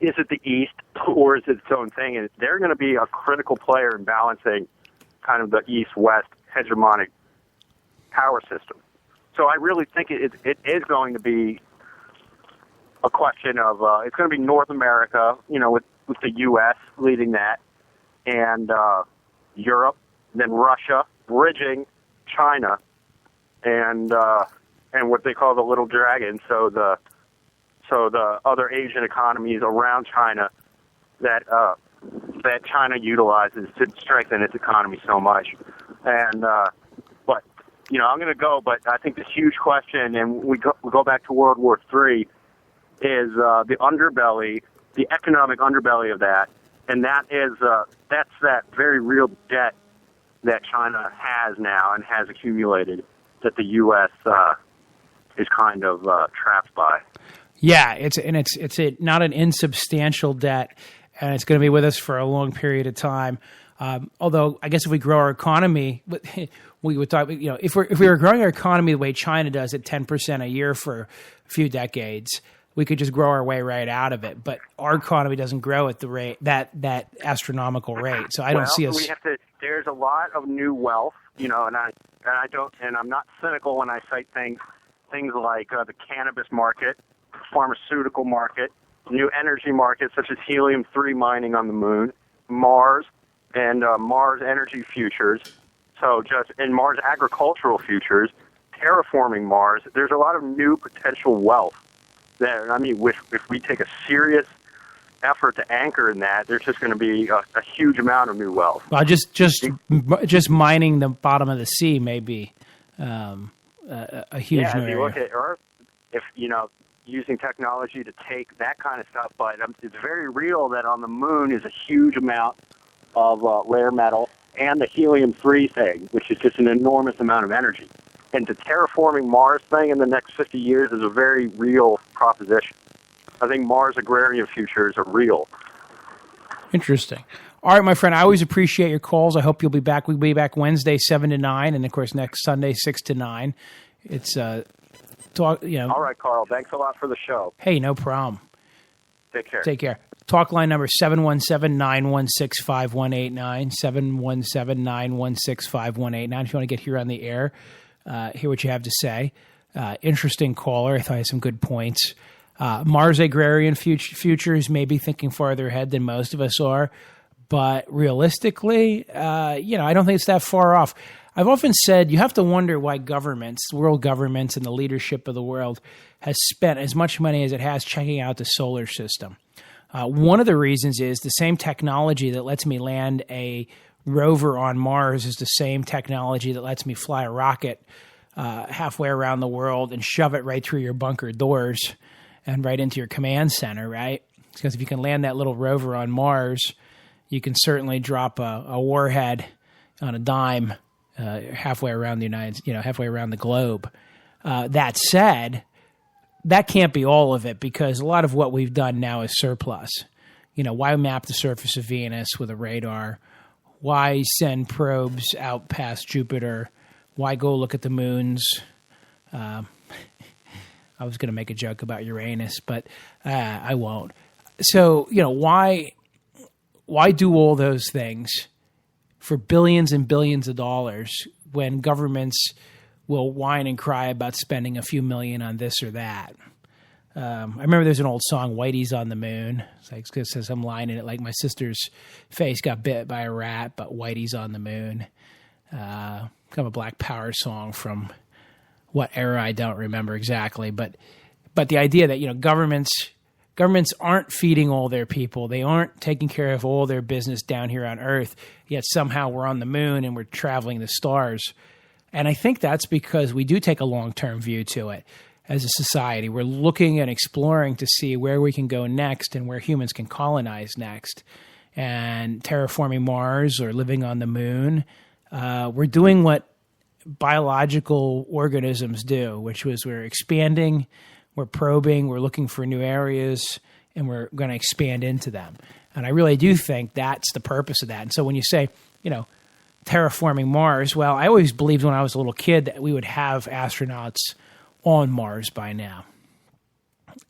Is it the East, or is it its own thing? And they're going to be a critical player in balancing kind of the East-West hegemonic power system. So I really think it is going to be a question of it's going to be North America, with the U.S. leading that, and Europe, then Russia, bridging China, and what they call the little dragon. So the other Asian economies around China that China utilizes to strengthen its economy so much. And but I'm going to go. But I think this huge question, and we go back to World War III, is the underbelly, the economic underbelly of that, and that's that very real debt that China has now and has accumulated that the U.S. is kind of trapped by. Yeah, it's not an insubstantial debt, and it's going to be with us for a long period of time. Although I guess if we grow our economy, we would talk. If we were growing our economy the way China does at 10% a year for a few decades, we could just grow our way right out of it. But our economy doesn't grow at the rate that astronomical rate. So I don't see us. There's a lot of new wealth, and I'm not cynical when I cite things like the cannabis market, pharmaceutical market, new energy markets such as helium-3 mining on the moon, Mars, and Mars energy futures. And Mars agricultural futures, terraforming Mars. There's a lot of new potential wealth there. I mean, if we take a serious effort to anchor in that, there's just going to be a huge amount of new wealth. Well, just mining the bottom of the sea may be a huge area. If you look at Earth, using technology to take that kind of stuff, but it's very real that on the moon is a huge amount of rare metal and the helium-3 thing, which is just an enormous amount of energy. And the terraforming Mars thing in the next 50 years is a very real proposition. I think Mars agrarian futures are real. Interesting. All right, my friend, I always appreciate your calls. I hope you'll be back. We'll be back Wednesday, 7 to 9, and, of course, next Sunday, 6 to 9. It's All right, Carl. Thanks a lot for the show. Hey, no problem. Take care. Take care. Talk line number 717-916-5189, 717-916-5189. If you want to get here on the air, hear what you have to say. Interesting caller. I thought he had some good points. Mars agrarian futures may be thinking farther ahead than most of us are, but realistically, I don't think it's that far off. I've often said you have to wonder why governments, world governments, and the leadership of the world has spent as much money as it has checking out the solar system. One of the reasons is the same technology that lets me land a rover on Mars is the same technology that lets me fly a rocket halfway around the world and shove it right through your bunker doors and right into your command center, right? Because if you can land that little rover on Mars, you can certainly drop a warhead on a dime halfway around halfway around the globe. That said, that can't be all of it because a lot of what we've done now is surplus. Why map the surface of Venus with a radar? Why send probes out past Jupiter? Why go look at the moons? I was going to make a joke about Uranus, but I won't. So, why do all those things for billions and billions of dollars when governments will whine and cry about spending a few million on this or that? I remember there's an old song, Whitey's on the Moon. It's like, it says some line in it like, my sister's face got bit by a rat, but Whitey's on the moon. Kind of a Black Power song from what era I don't remember exactly. But the idea that, governments aren't feeding all their people. They aren't taking care of all their business down here on Earth, yet somehow we're on the moon and we're traveling the stars. And I think that's because we do take a long-term view to it as a society. We're looking and exploring to see where we can go next and where humans can colonize next. And terraforming Mars or living on the moon, we're doing what biological organisms do, which was we're expanding, we're probing, we're looking for new areas, and we're going to expand into them. And I really do think that's the purpose of that. And so when you say, terraforming Mars, well, I always believed when I was a little kid that we would have astronauts on Mars by now.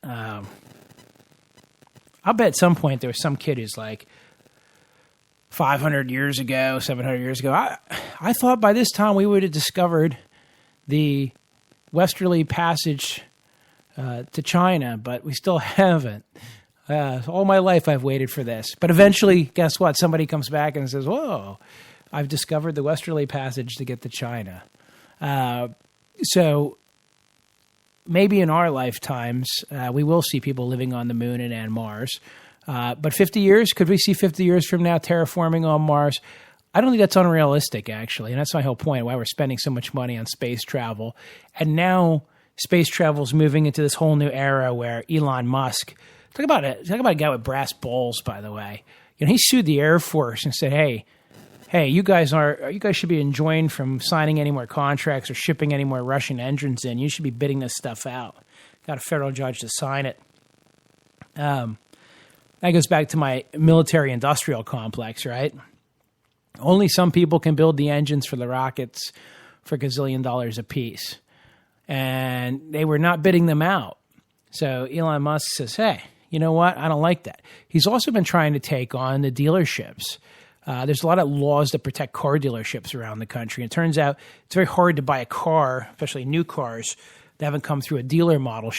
I'll bet at some point there was some kid who's like, 500 years ago, 700 years ago, I thought by this time we would have discovered the westerly passage to China, but we still haven't. All my life I've waited for this. But eventually, guess what? Somebody comes back and says, whoa, I've discovered the westerly passage to get to China. So maybe in our lifetimes, we will see people living on the moon and Mars. But 50 years, could we see 50 years from now terraforming on Mars? I don't think that's unrealistic, actually. And that's my whole point, why we're spending so much money on space travel. And now space travel is moving into this whole new era where Elon Musk, talk about a guy with brass balls, by the way. He sued the Air Force and said, hey, you guys should be enjoined from signing any more contracts or shipping any more Russian engines in. You should be bidding this stuff out. Got a federal judge to sign it. That goes back to my military-industrial complex, right? Only some people can build the engines for the rockets for $1 gazillion a piece. And they were not bidding them out. So Elon Musk says, hey, you know what? I don't like that. He's also been trying to take on the dealerships. There's a lot of laws that protect car dealerships around the country. It turns out it's very hard to buy a car, especially new cars, that haven't come through a dealer model,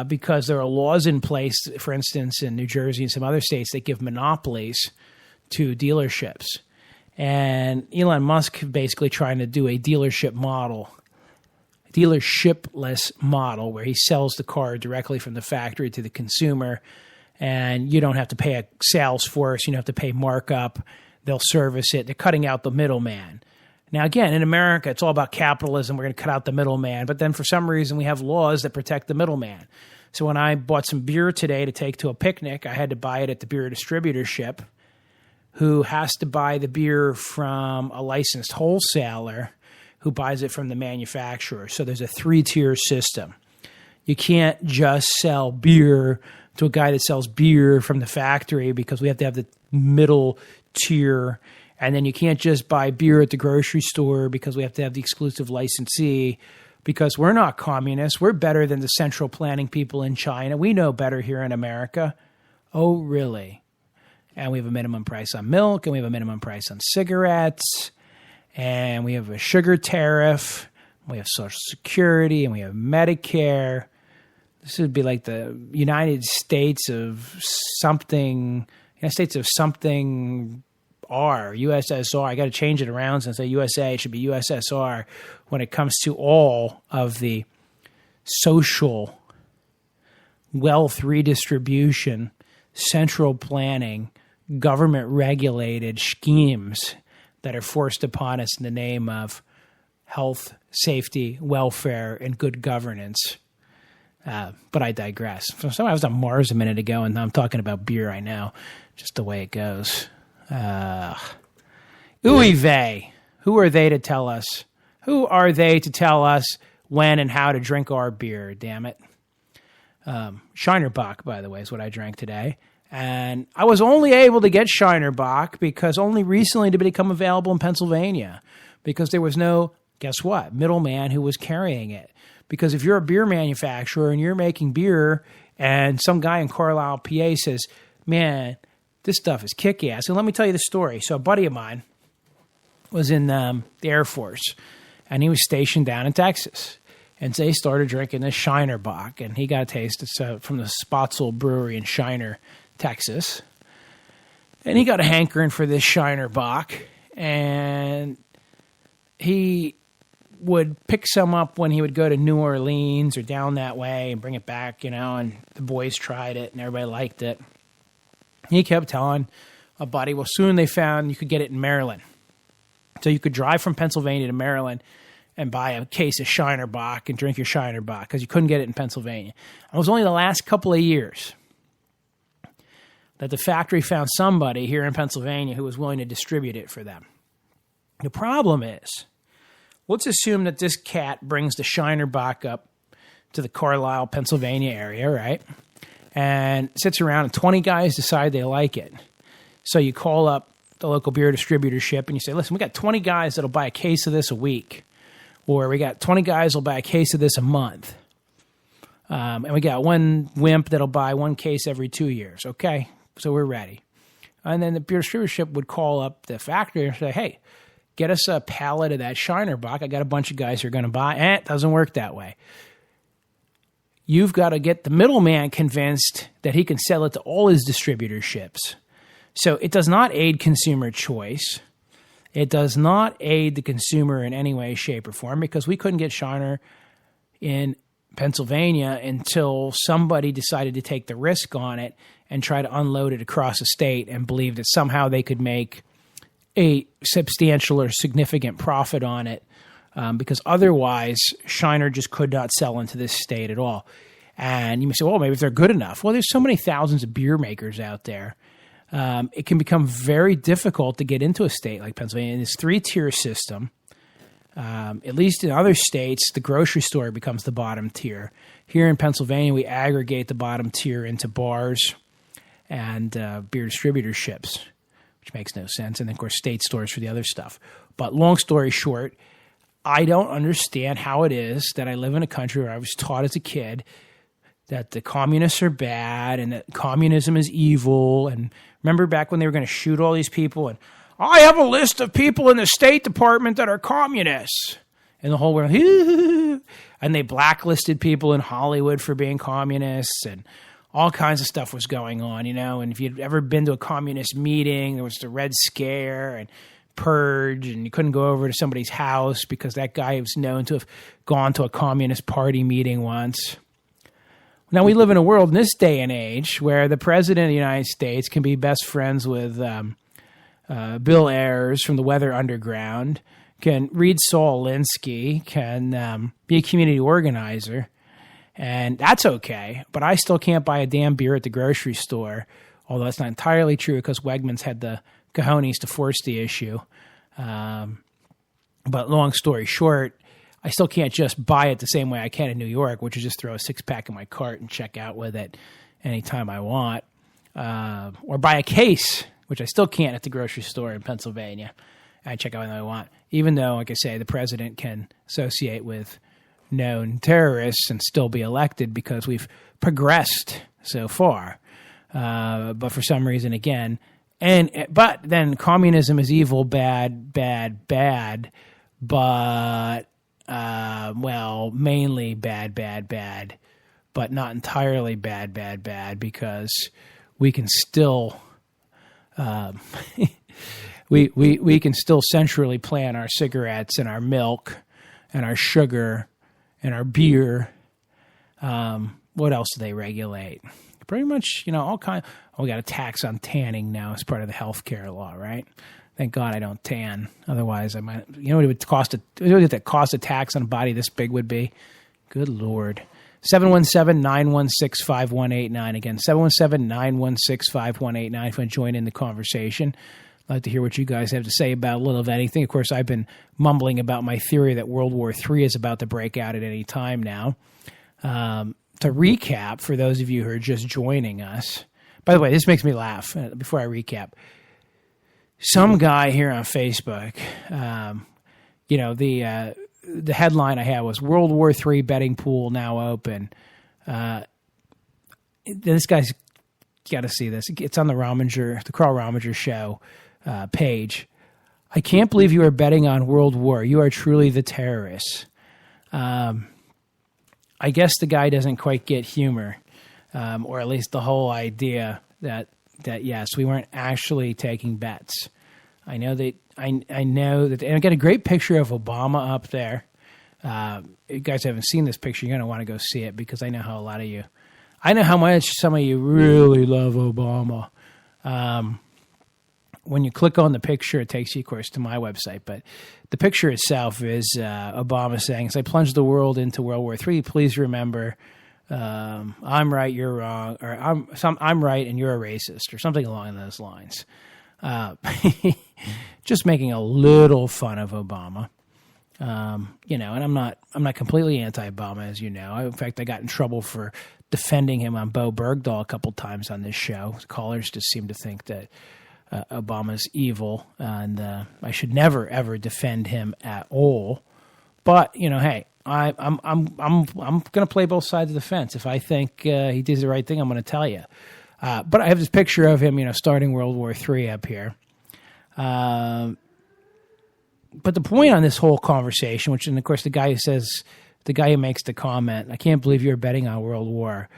because there are laws in place, for instance, in New Jersey and some other states that give monopolies to dealerships. And Elon Musk basically trying to do a dealershipless model where he sells the car directly from the factory to the consumer, and you don't have to pay a sales force, you don't have to pay markup, they'll service it, they're cutting out the middleman. Now, again, in America, it's all about capitalism. We're going to cut out the middleman. But then for some reason, we have laws that protect the middleman. So when I bought some beer today to take to a picnic, I had to buy it at the beer distributorship, who has to buy the beer from a licensed wholesaler who buys it from the manufacturer. So there's a 3-tier system. You can't just sell beer to a guy that sells beer from the factory because we have to have the middle tier. And then you can't just buy beer at the grocery store because we have to have the exclusive licensee, because we're not communists. We're better than the central planning people in China. We know better here in America. Oh, really? And we have a minimum price on milk, and we have a minimum price on cigarettes, and we have a sugar tariff, we have Social Security, and we have Medicare. This would be like the United States of something, USSR. I got to change it around since I say USA. It should be USSR when it comes to all of the social wealth redistribution, central planning, government-regulated schemes that are forced upon us in the name of health, safety, welfare, and good governance. But I digress. So I was on Mars a minute ago, and I'm talking about beer. I know, just the way it goes. Ooey vey. Who are they to tell us? Who are they to tell us when and how to drink our beer? Damn it. Shiner Bock, by the way, is what I drank today. And I was only able to get Shiner Bock because only recently did it become available in Pennsylvania, because there was no, guess what, middleman who was carrying it. Because if you're a beer manufacturer and you're making beer and some guy in Carlisle, PA says, man, this stuff is kick-ass. And let me tell you the story. So a buddy of mine was in the Air Force, and he was stationed down in Texas. And so he started drinking this Shiner Bock, and he got a taste from the Spotzel Brewery in Shiner, Texas. And he got a hankering for this Shiner Bock, and he would pick some up when he would go to New Orleans or down that way and bring it back, and the boys tried it and everybody liked it. He kept telling a buddy, well, soon they found you could get it in Maryland. So you could drive from Pennsylvania to Maryland and buy a case of Shiner Bock and drink your Shiner Bock because you couldn't get it in Pennsylvania. It was only the last couple of years that the factory found somebody here in Pennsylvania who was willing to distribute it for them. The problem is, let's assume that this cat brings the Shiner Bock up to the Carlisle, Pennsylvania area, right? And sits around and 20 guys decide they like it. So you call up the local beer distributorship and you say, listen, we got 20 guys that'll buy a case of this a week. Or we got 20 guys that'll buy a case of this a month. And we got one wimp that'll buy one case every 2 years. Okay, so we're ready. And then the beer distributorship would call up the factory and say, hey, get us a pallet of that Shiner Bock. I got a bunch of guys who are going to buy. It doesn't work that way. You've got to get the middleman convinced that he can sell it to all his distributorships. So it does not aid consumer choice. It does not aid the consumer in any way, shape, or form, because we couldn't get Shiner in Pennsylvania until somebody decided to take the risk on it and try to unload it across the state and believe that somehow they could make a substantial or significant profit on it, because otherwise Shiner just could not sell into this state at all. And you may say, well, maybe if they're good enough. Well, there's so many thousands of beer makers out there. It can become very difficult to get into a state like Pennsylvania. In this 3-tier system, at least in other states, the grocery store becomes the bottom tier. Here in Pennsylvania, we aggregate the bottom tier into bars and beer distributorships, which makes no sense. And, of course, state stores for the other stuff. But long story short, I don't understand how it is that I live in a country where I was taught as a kid that the communists are bad and that communism is evil. And remember back when they were going to shoot all these people, and I have a list of people in the State Department that are communists. And the whole world, and they blacklisted people in Hollywood for being communists, and all kinds of stuff was going on, And if you'd ever been to a communist meeting, there was the Red Scare and Purge, and you couldn't go over to somebody's house because that guy was known to have gone to a Communist Party meeting once. Now, we live in a world in this day and age where the President of the United States can be best friends with Bill Ayers from the Weather Underground, can read Saul Alinsky, can be a community organizer, and that's okay. But I still can't buy a damn beer at the grocery store, although that's not entirely true because Wegmans had the cojones to force the issue. But long story short, I still can't just buy it the same way I can in New York, which is just throw a 6-pack in my cart and check out with it anytime I want. Or buy a case, which I still can't at the grocery store in Pennsylvania. I check out when I want. Even though, like I say, the president can associate with known terrorists and still be elected because we've progressed so far. But for some reason, again, but then communism is evil, bad, bad, bad, but well, mainly bad, bad, bad, but not entirely bad, bad, bad, because we can still we can still centrally plan our cigarettes and our milk and our sugar and our beer. What else do they regulate? Pretty much, all kind. Oh, we got a tax on tanning now as part of the healthcare law, right? Thank God I don't tan. Otherwise, I might. You know what it would cost? What the cost of tax on a body this big would be? Good Lord. 717-916-5189. Again, 717-916-5189 if you want to join in the conversation. I'd like to hear what you guys have to say about a little of anything. Of course, I've been mumbling about my theory that World War III is about to break out at any time now. To recap, for those of you who are just joining us, by the way, this makes me laugh before I recap. Some guy here on Facebook, the headline I had was World War III betting pool now open. This guy's got to see this. It's on the Carl Rominger show page. I can't believe you are betting on World War. You are truly the terrorists. I guess the guy doesn't quite get humor, or at least the whole idea that yes, we weren't actually taking bets. I know that, and I got a great picture of Obama up there. You guys haven't seen this picture, you're going to want to go see it, because I know how much some of you really love Obama. When you click on the picture, it takes you, of course, to my website. But the picture itself is Obama saying, as I plunge the world into World War III, please remember, I'm right, you're wrong, or I'm right and you're a racist, or something along those lines. Just making a little fun of Obama. And I'm not completely anti-Obama, as you know. In fact, I got in trouble for defending him on Bo Bergdahl a couple times on this show. Callers just seem to think that Obama's evil, and I should never ever defend him at all. But hey, I'm going to play both sides of the fence. If I think he did the right thing, I'm going to tell you. But I have this picture of him, starting World War III up here. But the point on this whole conversation, which, and of course, the guy who makes the comment, I can't believe you're betting on World War.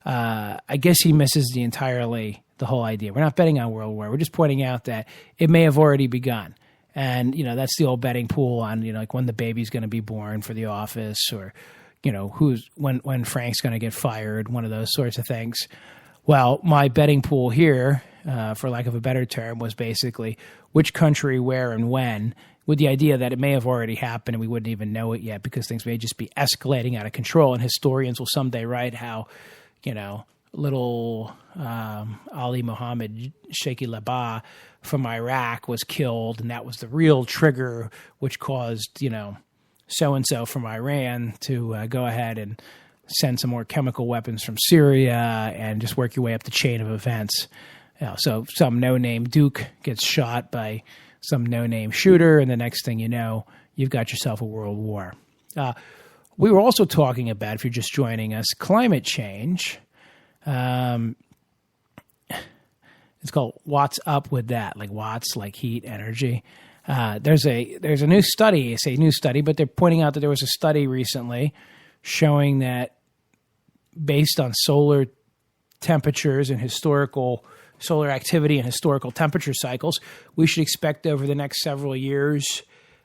I guess he misses the whole idea. We're not betting on World War. We're just pointing out that it may have already begun. And, that's the old betting pool on, like when the baby's going to be born for the office, or, when Frank's going to get fired, one of those sorts of things. Well, my betting pool here, for lack of a better term, was basically which country, where, and when, with the idea that it may have already happened and we wouldn't even know it yet, because things may just be escalating out of control. And historians will someday write how, little Ali Mohammed Sheikh Labah from Iraq was killed, and that was the real trigger which caused, so-and-so from Iran to go ahead and send some more chemical weapons from Syria, and just work your way up the chain of events. So some no-name Duke gets shot by some no-name shooter, and the next thing you know, you've got yourself a world war. We were also talking about, if you're just joining us, climate change. It's called What's Up With That, like watts, like heat, energy. There's a new study, but they're pointing out that there was a study recently showing that based on solar temperatures and historical solar activity and historical temperature cycles, we should expect over the next several years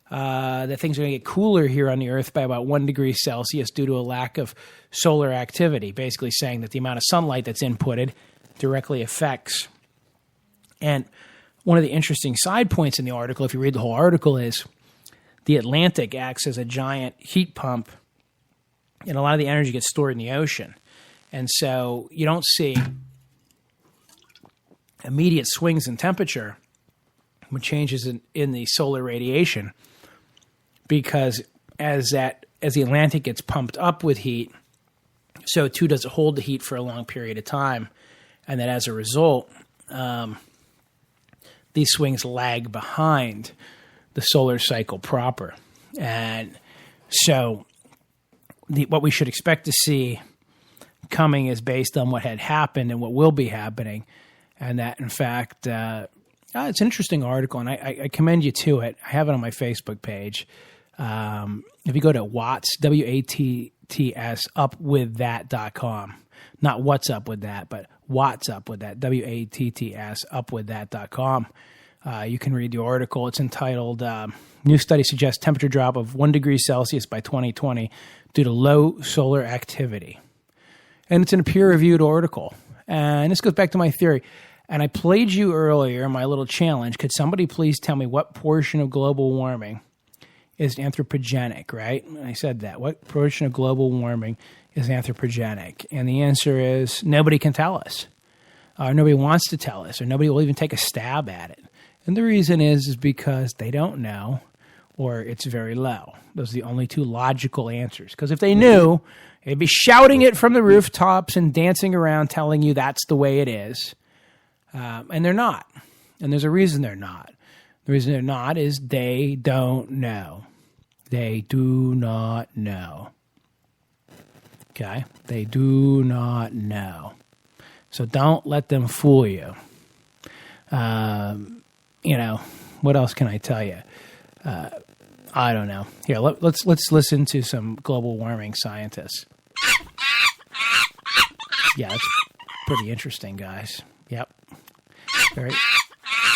that things are going to get cooler here on the Earth by about 1 degree Celsius due to a lack of solar activity, basically saying that the amount of sunlight that's inputted directly affects. And one of the interesting side points in the article, if you read the whole article, is the Atlantic acts as a giant heat pump, and a lot of the energy gets stored in the ocean. And so you don't see immediate swings in temperature with changes in the solar radiation, because as the Atlantic gets pumped up with heat, so too does it hold the heat for a long period of time, and that as a result, these swings lag behind the solar cycle proper. And so what we should expect to see coming is based on what had happened and what will be happening. And that, in fact, it's an interesting article, and I commend you to it. I have it on my Facebook page. If you go to Watts, WATTS, upwiththat.com, not what's up with that, but what's up with that, WATTS, upwiththat.com. You can read the article. It's entitled, New Study Suggests Temperature Drop of 1 degree Celsius by 2020 due to low solar activity. And it's in a peer-reviewed article. And this goes back to my theory. And I played you earlier in my little challenge. Could somebody please tell me what portion of global warming is anthropogenic, right? And I said that. What portion of global warming is anthropogenic? And the answer is nobody can tell us. Nobody wants to tell us, or nobody will even take a stab at it. And the reason is because they don't know, or it's very low. Those are the only two logical answers. Because if they knew, they'd be shouting it from the rooftops and dancing around telling you that's the way it is. And they're not. And there's a reason they're not. The reason they're not is they don't know. They do not know. Okay? They do not know. So don't let them fool you. What else can I tell you? I don't know. Here, let's listen to some global warming scientists. Yeah, that's pretty interesting, guys. Yep.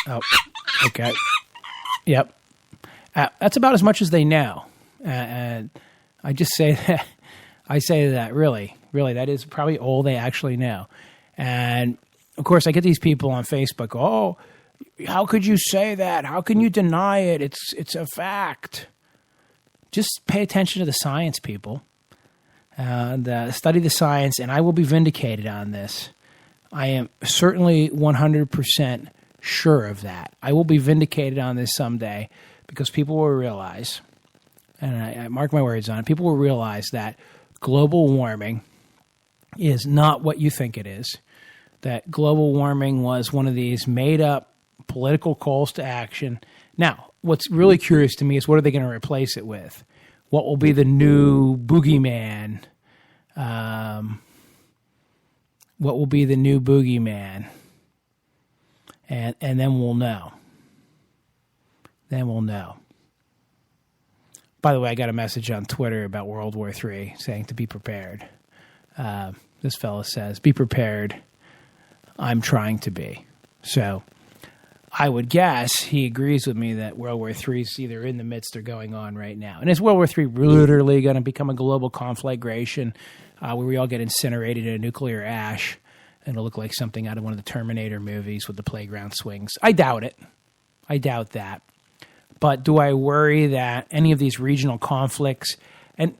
Oh, okay. Yep. That's about as much as they know. And I just say that. I say that really, that is probably all they actually know. And, of course, I get these people on Facebook, oh, how could you say that? How can you deny it? It's a fact. Just pay attention to the science, people. Study the science, and I will be vindicated on this. I am certainly 100% sure of that. I will be vindicated on this someday because people will realize, and I mark my words on it, people will realize that global warming is not what you think it is, that global warming was one of these made-up political calls to action. Now, what's really curious to me is what are they going to replace it with? What will be the new boogeyman? What will be the new boogeyman? And then we'll know. Then we'll know. By the way, I got a message on Twitter about World War III saying to be prepared. This fellow says, be prepared. I'm trying to be. So I would guess he agrees with me that World War III is either in the midst or going on right now. And is World War III literally going to become a global conflagration where we all get incinerated in a nuclear ash and it'll look like something out of one of the Terminator movies with the playground swings? I doubt it. I doubt that. But do I worry that any of these regional conflicts, and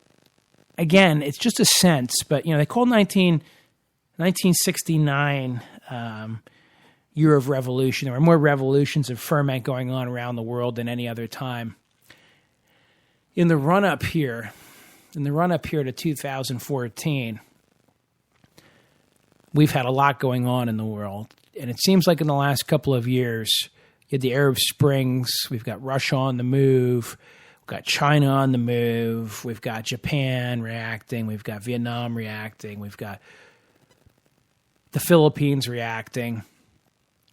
again, it's just a sense, but they call 1969 year of revolution. There were more revolutions of ferment going on around the world than any other time. In the run-up here to 2014, we've had a lot going on in the world. And it seems like in the last couple of years, you had the Arab Springs, we've got Russia on the move, we've got China on the move, we've got Japan reacting, we've got Vietnam reacting, we've got the Philippines reacting,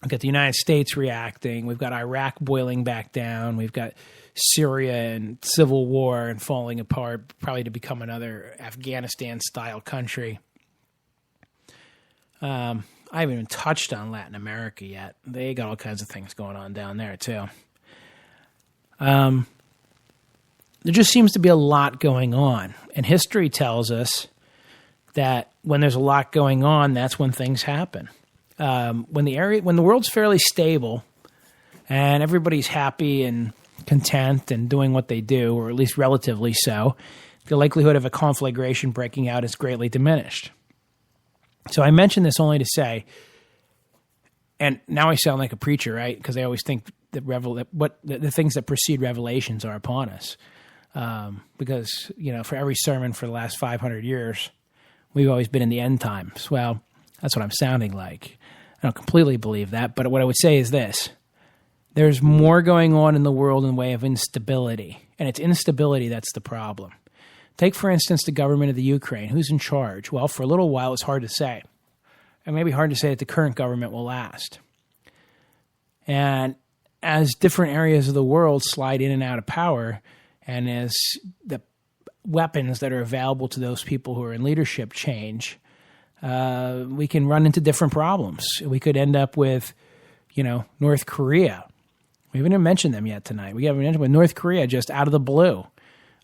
we've got the United States reacting, we've got Iraq boiling back down, we've got Syria and civil war and falling apart, probably to become another Afghanistan-style country. I haven't even touched on Latin America yet. They got all kinds of things going on down there, too. There just seems to be a lot going on. And history tells us that when there's a lot going on, that's when things happen. When the world's fairly stable and everybody's happy and content and doing what they do, or at least relatively so, the likelihood of a conflagration breaking out is greatly diminished. So I mention this only to say, and now I sound like a preacher, right? Because I always think that the things that precede revelations are upon us. Because, for every sermon for the last 500 years, we've always been in the end times. Well, that's what I'm sounding like. I don't completely believe that, but what I would say is this. There's more going on in the world in the way of instability, and it's instability that's the problem. Take, for instance, the government of the Ukraine. Who's in charge? Well, for a little while, it's hard to say. It may be hard to say that the current government will last. And as different areas of the world slide in and out of power, and as the weapons that are available to those people who are in leadership change, we can run into different problems. We could end up with, North Korea. We haven't even mentioned them yet tonight. We haven't mentioned with North Korea just out of the blue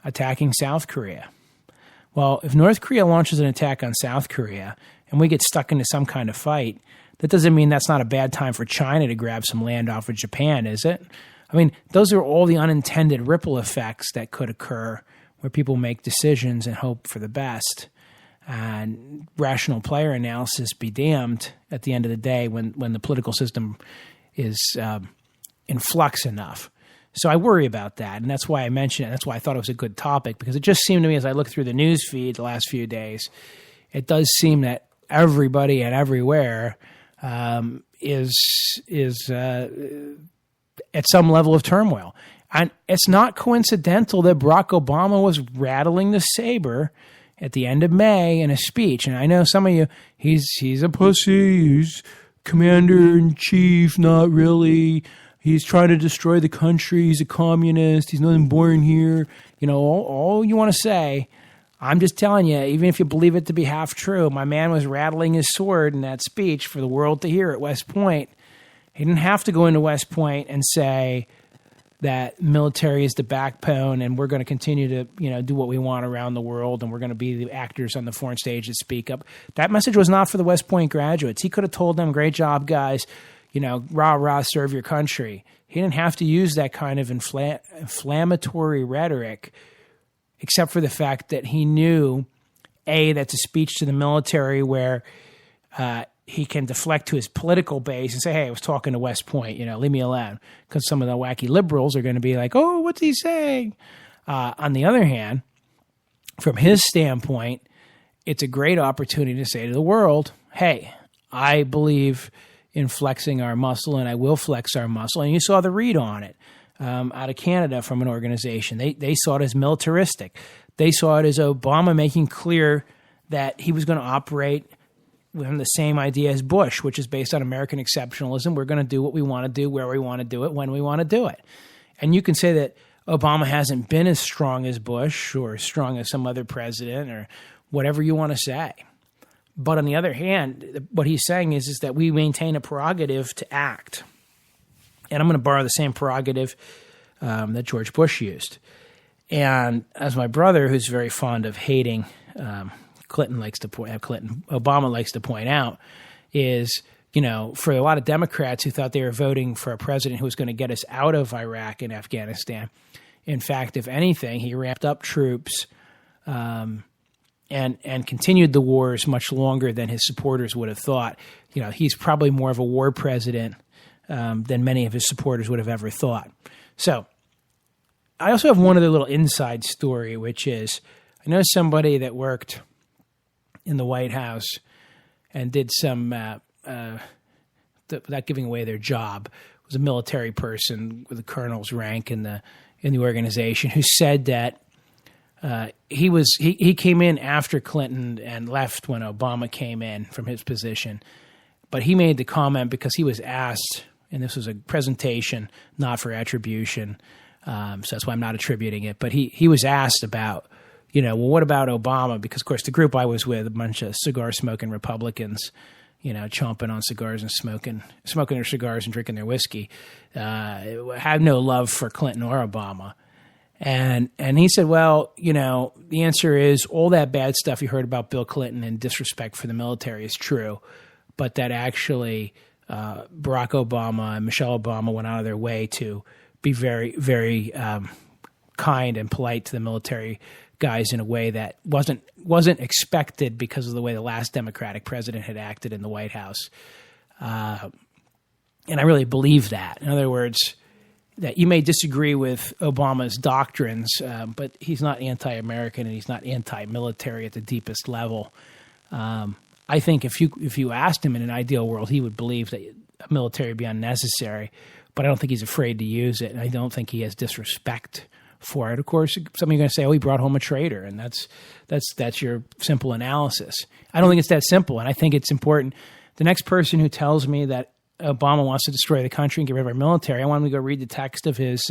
attacking South Korea. Well, if North Korea launches an attack on South Korea and we get stuck into some kind of fight, that doesn't mean that's not a bad time for China to grab some land off of Japan, is it? I mean, those are all the unintended ripple effects that could occur where people make decisions and hope for the best. And rational player analysis be damned at the end of the day when the political system is in flux enough. So I worry about that, and that's why I mentioned it. That's why I thought it was a good topic, because it just seemed to me as I looked through the news feed the last few days, it does seem that everybody and everywhere is at some level of turmoil. And it's not coincidental that Barack Obama was rattling the saber at the end of May in a speech. And I know some of you, he's a pussy, he's commander-in-chief, not really. He's trying to destroy the country. He's a communist. He's nothing boring here. All you want to say. I'm just telling you, even if you believe it to be half true, my man was rattling his sword in that speech for the world to hear at West Point. He didn't have to go into West Point and say that military is the backbone and we're going to continue to, do what we want around the world and we're going to be the actors on the foreign stage that speak up. That message was not for the West Point graduates. He could have told them, great job, guys. Rah, rah, serve your country. He didn't have to use that kind of inflammatory rhetoric, except for the fact that he knew, A, that's a speech to the military where he can deflect to his political base and say, hey, I was talking to West Point, leave me alone. Because some of the wacky liberals are going to be like, oh, what's he saying? On the other hand, from his standpoint, it's a great opportunity to say to the world, hey, I believe in flexing our muscle, and I will flex our muscle. And you saw the read on it out of Canada from an organization. They saw it as militaristic. They saw it as Obama making clear that he was going to operate within the same idea as Bush, which is based on American exceptionalism. We're going to do what we want to do, where we want to do it, when we want to do it. And you can say that Obama hasn't been as strong as Bush or as strong as some other president or whatever you want to say. But on the other hand, what he's saying is that we maintain a prerogative to act. And I'm going to borrow the same prerogative that George Bush used. And as my brother, who's very fond of hating, Obama likes to point out, is, for a lot of Democrats who thought they were voting for a president who was going to get us out of Iraq and Afghanistan. In fact, if anything, he ramped up troops and continued the wars much longer than his supporters would have thought. He's probably more of a war president than many of his supporters would have ever thought. So I also have one other little inside story, which is I know somebody that worked in the White House and did some, without giving away their job, was a military person with a colonel's rank in the organization, who said that he came in after Clinton and left when Obama came in from his position. But he made the comment because he was asked, and this was a presentation, not for attribution, so that's why I'm not attributing it, but he was asked about, what about Obama? Because, of course, the group I was with, a bunch of cigar-smoking Republicans, chomping on cigars and smoking their cigars and drinking their whiskey, had no love for Clinton or Obama. And he said, well, the answer is all that bad stuff you heard about Bill Clinton and disrespect for the military is true, but that actually Barack Obama and Michelle Obama went out of their way to be very, very kind and polite to the military guys in a way that wasn't expected because of the way the last Democratic president had acted in the White House. And I really believe that. In other words, that you may disagree with Obama's doctrines, but he's not anti-American and he's not anti-military at the deepest level. I think if you asked him in an ideal world, he would believe that a military would be unnecessary, but I don't think he's afraid to use it, and I don't think he has disrespect for it. Of course, some of you are going to say, "Oh, he brought home a traitor," and that's your simple analysis. I don't think it's that simple, and I think it's important. The next person who tells me that Obama wants to destroy the country and get rid of our military, I want him to go read the text of his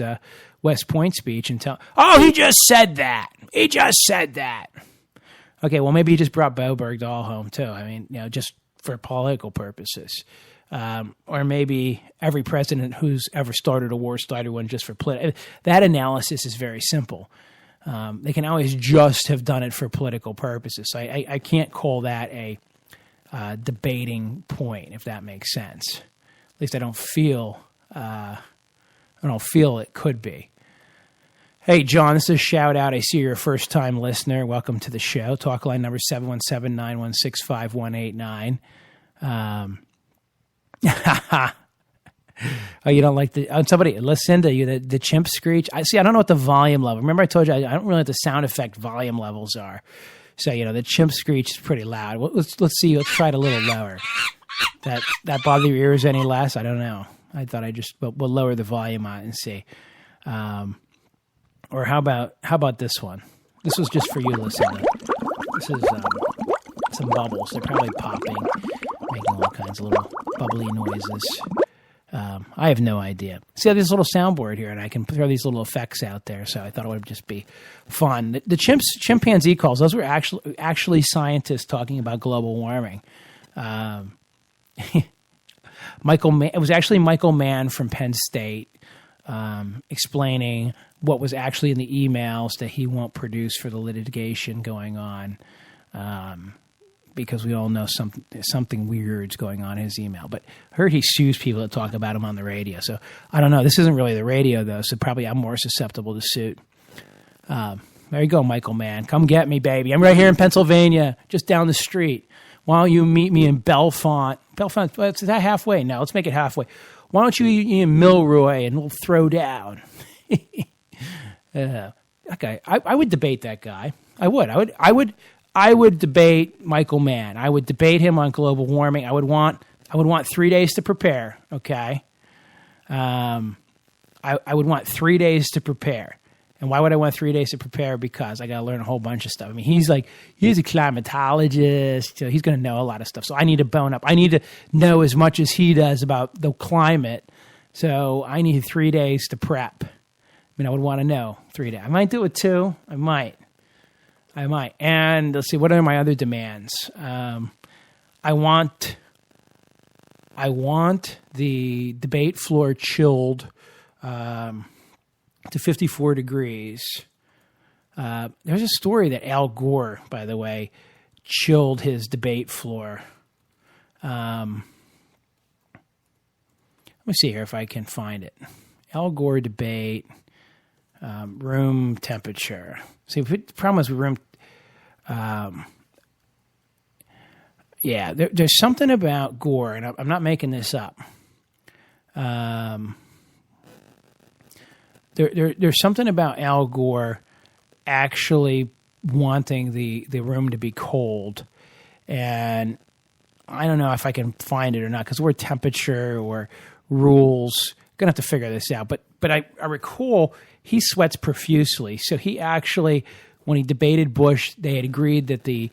West Point speech and tell, "Oh, he just said that. He just said that." Okay, well, maybe he just brought Bo Bergdahl home too. I mean, just for political purposes. Or maybe every president who's ever started a war started one just for political. That analysis is very simple. They can always just have done it for political purposes. So I can't call that a debating point, if that makes sense. At least I don't feel it could be. Hey, John, this is a shout out. I see you're a first time listener. Welcome to the show. Talk line number 717-916-5189. Oh, you don't like somebody listen to you, the chimp screech? I don't know what the volume level. Remember I told you I don't really know what the sound effect volume levels are. So, the chimp screech is pretty loud. Let's see. Let's try it a little lower. That bother your ears any less? I don't know. I thought we'll lower the volume on it and see. Or how about this one? This was just for you to listen to. This is some bubbles. They're probably popping, making all kinds of little bubbly noises. I have no idea. See, I have this little soundboard here, and I can throw these little effects out there, so I thought it would just be fun. The chimpanzee calls, those were actually scientists talking about global warming. It was actually Michael Mann from Penn State explaining what was actually in the emails that he won't produce for the litigation going on, because we all know something weird's going on in his email. But I heard he sues people that talk about him on the radio. So I don't know. This isn't really the radio, though, so probably I'm more susceptible to suit. There you go, Michael Mann. Come get me, baby. I'm right here in Pennsylvania, just down the street. Why don't you meet me in Bellefonte? Bellefonte, is that halfway? No, let's make it halfway. Why don't you meet me in Milroy and we'll throw down? Okay, I would debate that guy. I would debate Michael Mann. I would debate him on global warming. I would want 3 days to prepare. Okay, I would want 3 days to prepare. And why would I want 3 days to prepare? Because I got to learn a whole bunch of stuff. I mean, he's a climatologist. So he's going to know a lot of stuff. So I need to bone up. I need to know as much as he does about the climate. So I need 3 days to prep. I mean, I would want to know 3 days. I might do it 2. I might. And let's see, what are my other demands? I want the debate floor chilled to 54 degrees. There's a story that Al Gore, by the way, chilled his debate floor. Let me see here if I can find it. Al Gore debate, room temperature. See, the problem is with room... there's something about Gore, and I'm not making this up. There's something about Al Gore actually wanting the room to be cold, and I don't know if I can find it or not because we're temperature or rules. Gonna have to figure this out. But I recall he sweats profusely, so he actually, when he debated Bush, they had agreed that the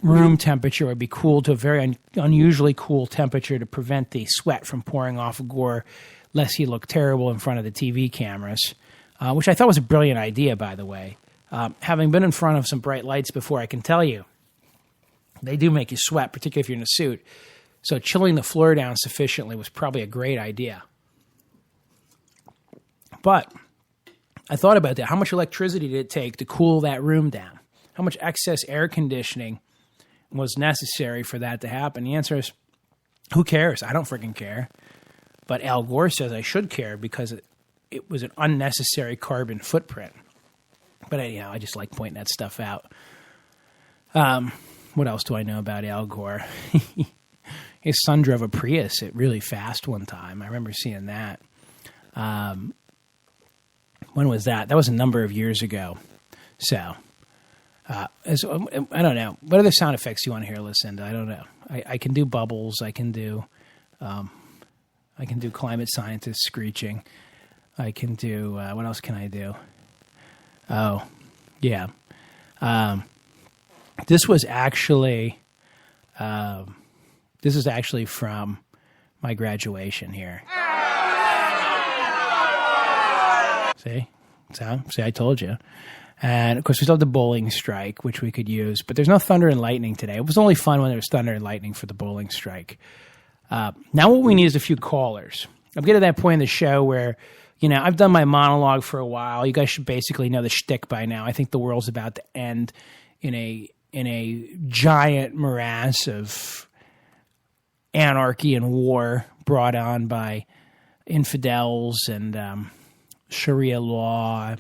room temperature would be cooled to a very unusually cool temperature to prevent the sweat from pouring off of Gore, lest he look terrible in front of the TV cameras, which I thought was a brilliant idea, by the way. Having been in front of some bright lights before, I can tell you, they do make you sweat, particularly if you're in a suit. So chilling the floor down sufficiently was probably a great idea. But I thought about that. How much electricity did it take to cool that room down? How much excess air conditioning was necessary for that to happen? The answer is, who cares? I don't freaking care. But Al Gore says I should care because it was an unnecessary carbon footprint. But anyhow, I just like pointing that stuff out. What else do I know about Al Gore? His son drove a Prius really fast one time. I remember seeing that. When was that? That was a number of years ago. So, I don't know. What other sound effects do you want to hear? Listen, I don't know. I can do bubbles. I can do climate scientists screeching. I can do, what else can I do? Oh, yeah. This was actually from my graduation here. See, I told you. And of course, we still have the bowling strike, which we could use, but there's no thunder and lightning today. It was only fun when there was thunder and lightning for the bowling strike. Now, what we need is a few callers. I'm getting to that point in the show where, I've done my monologue for a while. You guys should basically know the shtick by now. I think the world's about to end in a giant morass of anarchy and war brought on by infidels and Sharia law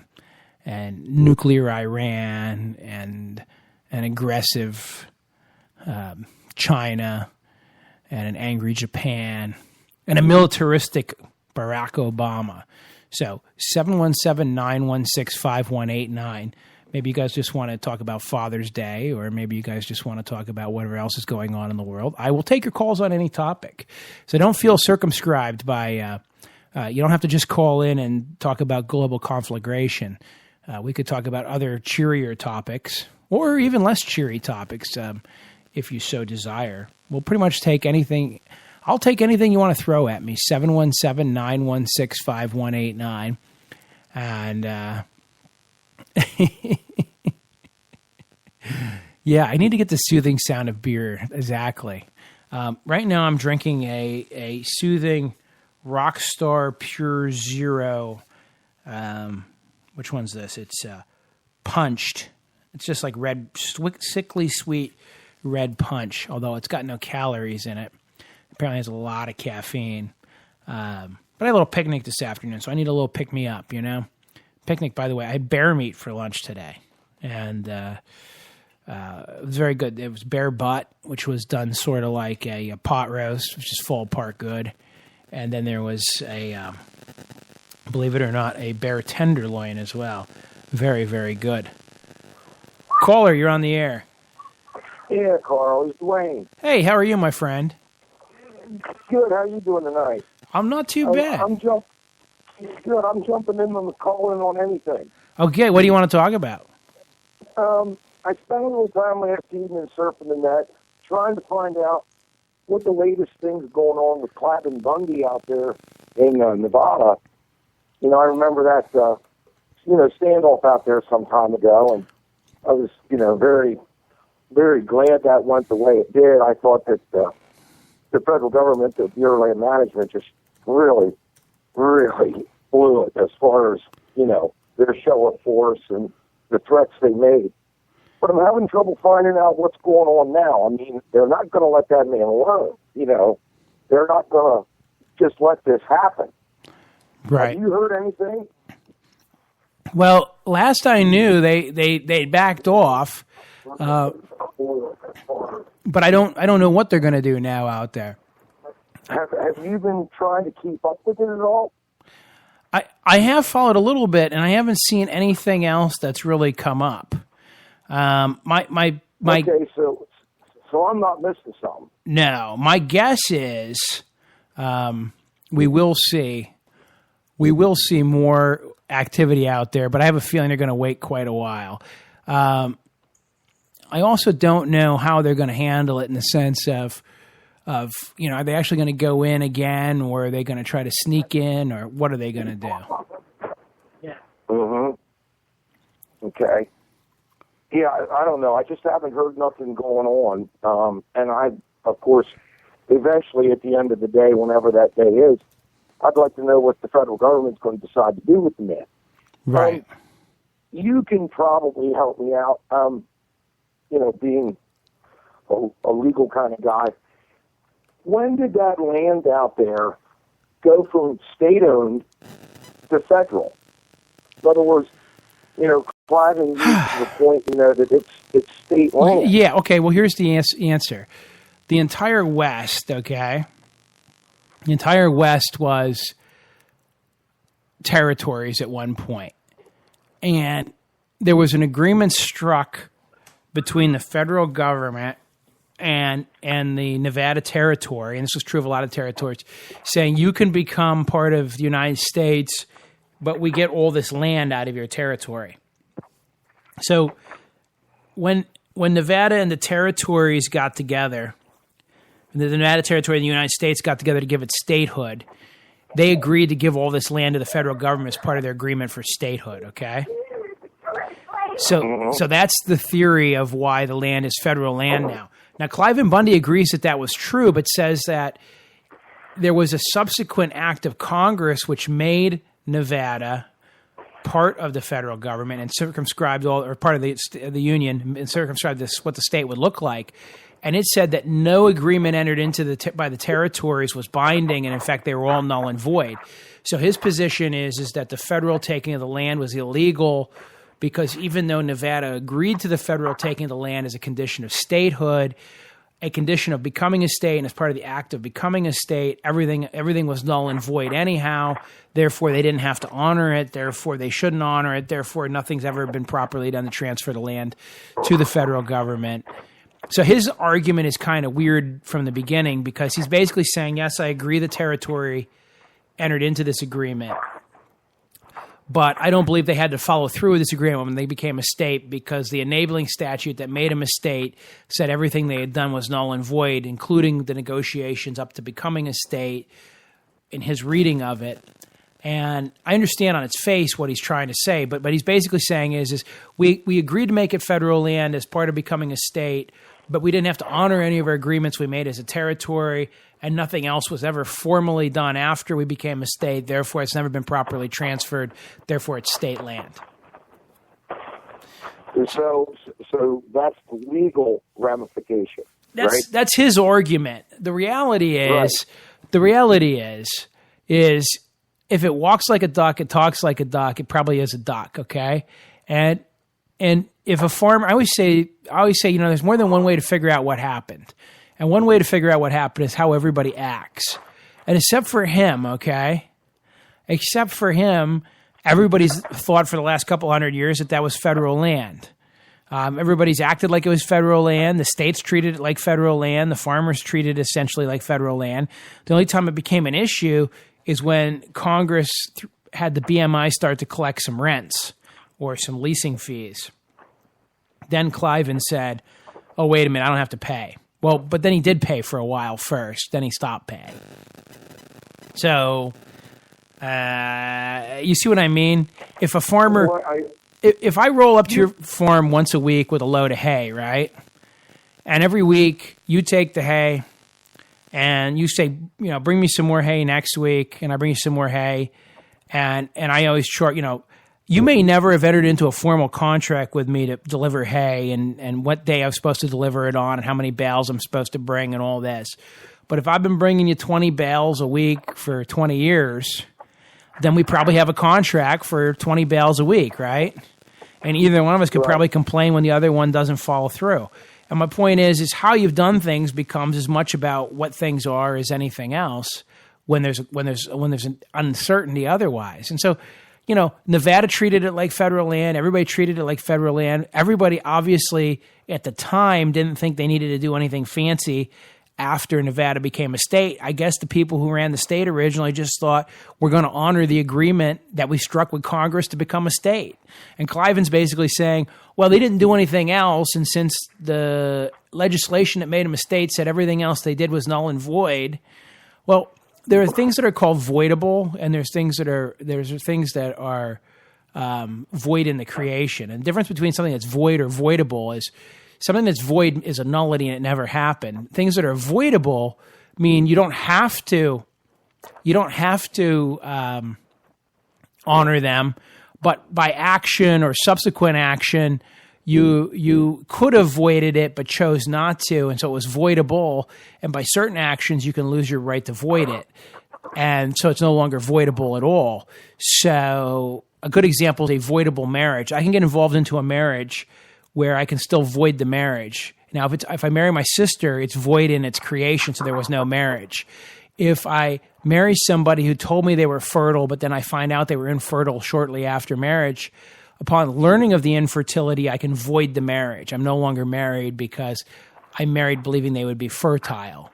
and nuclear Iran and an aggressive China and an angry Japan and a militaristic Barack Obama. So 717-916-5189. Maybe you guys just want to talk about Father's Day, or maybe you guys just want to talk about whatever else is going on in the world. I will take your calls on any topic. So don't feel circumscribed by you don't have to just call in and talk about global conflagration. We could talk about other cheerier topics or even less cheery topics if you so desire. We'll pretty much take anything. I'll take anything you want to throw at me, 717-916-5189. And yeah, I need to get the soothing sound of beer. Exactly. Right now I'm drinking a soothing Rockstar Pure Zero. Which one's this? It's punched. It's just like red, sickly sweet red punch, although it's got no calories in it. Apparently has a lot of caffeine. But I had a little picnic this afternoon, so I need a little pick-me-up, Picnic, by the way, I had bear meat for lunch today. And it was very good. It was bear butt, which was done sort of like a pot roast, which just fall apart good. And then there was believe it or not, a bear tenderloin as well. Very, very good. Caller, you're on the air. Yeah, Carl, it's Dwayne. Hey, how are you, my friend? Good. How are you doing tonight? I'm not too bad. Good. I'm jumping in on the calling on anything. Okay, what do you want to talk about? I spent a little time last evening surfing the net, trying to find out what the latest things going on with Clapp and Bundy out there in Nevada. I remember that, standoff out there some time ago, and I was, very, very glad that went the way it did. I thought that the federal government, the Bureau of Land Management, just really, really blew it as far as, their show of force and the threats they made. But I'm having trouble finding out what's going on now. I mean, they're not going to let that man alone. They're not going to just let this happen. Right. Have you heard anything? Well, last I knew, they backed off, but I don't know what they're going to do now out there. Have you been trying to keep up with it at all? I have followed a little bit, and I haven't seen anything else that's really come up. Okay, so I'm not missing something. No, my guess is we will see more activity out there, but I have a feeling they're going to wait quite a while. I also don't know how they're going to handle it in the sense of are they actually going to go in again, or are they going to try to sneak in, or what are they going to do? Yeah. Mm-hmm. Okay. Yeah, I don't know. I just haven't heard nothing going on. And I, of course, eventually at the end of the day, whenever that day is, I'd like to know what the federal government's going to decide to do with the man. Right. You can probably help me out, being a legal kind of guy. When did that land out there go from state-owned to federal? In other words, flagging you to the point, that it's state land. Yeah, okay, well, here's the answer. The entire West, okay? The entire West was territories at one point. And there was an agreement struck between the federal government and the Nevada territory, and this was true of a lot of territories, saying you can become part of the United States, but we get all this land out of your territory. So when Nevada and the territories got together, the Nevada territory and the United States got together to give it statehood, they agreed to give all this land to the federal government as part of their agreement for statehood, okay? So that's the theory of why the land is federal land now. Now, Cliven Bundy agrees that that was true, but says that there was a subsequent act of Congress which made Nevada part of the federal government and circumscribed part of the union and circumscribed what the state would look like. And it said that no agreement entered into by the territories was binding, and in fact, they were all null and void. So his position is that the federal taking of the land was illegal because even though Nevada agreed to the federal taking of the land as a condition of statehood, a condition of becoming a state, and as part of the act of becoming a state, everything was null and void anyhow. Therefore, they didn't have to honor it. Therefore, they shouldn't honor it. Therefore, nothing's ever been properly done to transfer the land to the federal government. So his argument is kind of weird from the beginning because he's basically saying, yes, I agree the territory entered into this agreement, but I don't believe they had to follow through with this agreement when they became a state because the enabling statute that made them a state said everything they had done was null and void, including the negotiations up to becoming a state in his reading of it. And I understand on its face what he's trying to say, but he's basically saying is we agreed to make it federal land as part of becoming a state, but we didn't have to honor any of our agreements we made as a territory, and nothing else was ever formally done after we became a state. Therefore, it's never been properly transferred. Therefore, it's state land. So that's the legal ramification, right? That's his argument. The reality is, if it walks like a duck, it talks like a duck, it probably is a duck, okay? And if a farmer, I always say, there's more than one way to figure out what happened. And one way to figure out what happened is how everybody acts. And except for him, everybody's thought for the last couple hundred years that was federal land. Everybody's acted like it was federal land. The states treated it like federal land. The farmers treated it essentially like federal land. The only time it became an issue is when Congress had the BMI start to collect some rents or some leasing fees. Then Cliven said, oh, wait a minute, I don't have to pay. Well, but then he did pay for a while first. Then he stopped paying. So, you see what I mean? If a farmer, if I roll up to your farm once a week with a load of hay, right? And every week you take the hay and you say, bring me some more hay next week, and I bring you some more hay, and I always short, you may never have entered into a formal contract with me to deliver hay and what day I'm supposed to deliver it on and how many bales I'm supposed to bring and all this. But if I've been bringing you 20 bales a week for 20 years, then we probably have a contract for 20 bales a week, right? And either one of us could probably complain when the other one doesn't follow through. And my point is how you've done things becomes as much about what things are as anything else when there's an uncertainty otherwise. And so, Nevada treated it like federal land. Everybody treated it like federal land. Everybody obviously at the time didn't think they needed to do anything fancy after Nevada became a state. I guess the people who ran the state originally just thought we're going to honor the agreement that we struck with Congress to become a state. And Cliven's basically saying, well, they didn't do anything else, and since the legislation that made them a state said everything else they did was null and void, well, there are things that are called voidable, and there's things that are void in the creation. And the difference between something that's void or voidable is something that's void is a nullity and it never happened. Things that are voidable mean you don't have to honor them, but by action or subsequent action, you could have voided it but chose not to, and so it was voidable. And by certain actions, you can lose your right to void it, and so it's no longer voidable at all. So a good example is a voidable marriage. I can get involved into a marriage where I can still void the marriage. Now, if I marry my sister, it's void in its creation, so there was no marriage. If I marry somebody who told me they were fertile, but then I find out they were infertile shortly after marriage, upon learning of the infertility, I can void the marriage. I'm no longer married because I married believing they would be fertile.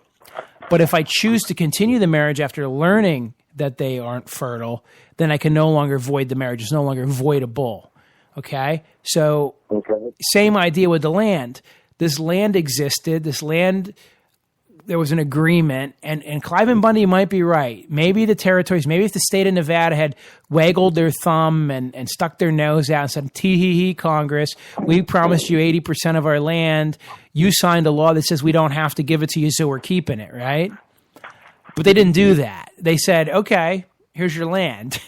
But if I choose to continue the marriage after learning that they aren't fertile, then I can no longer void the marriage. It's no longer voidable. Okay? So Okay. same idea with the land. This land existed. There was an agreement, and Clive and Bundy might be right. Maybe the territories, maybe if the state of Nevada had waggled their thumb and stuck their nose out and said, tee-hee-hee, Congress, we promised you 80% of our land. You signed a law that says we don't have to give it to you, so we're keeping it, right? But they didn't do that. They said, okay, here's your land,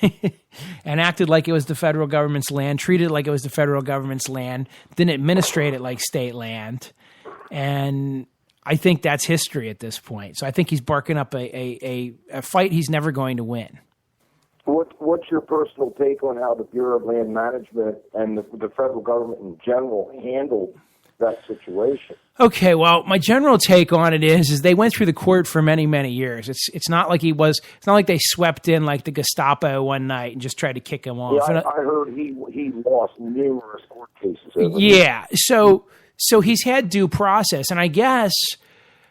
and acted like it was the federal government's land, treated it like it was the federal government's land, didn't administrate it like state land, and I think that's history at this point. So I think he's barking up a fight he's never going to win. What's your personal take on how the Bureau of Land Management and the federal government in general handled that situation? Okay, well, my general take on it is they went through the court for many, many years. It's not like it's not like they swept in like the Gestapo one night and just tried to kick him off. Yeah, I heard he lost numerous court cases. Yeah, so he's had due process, and I guess,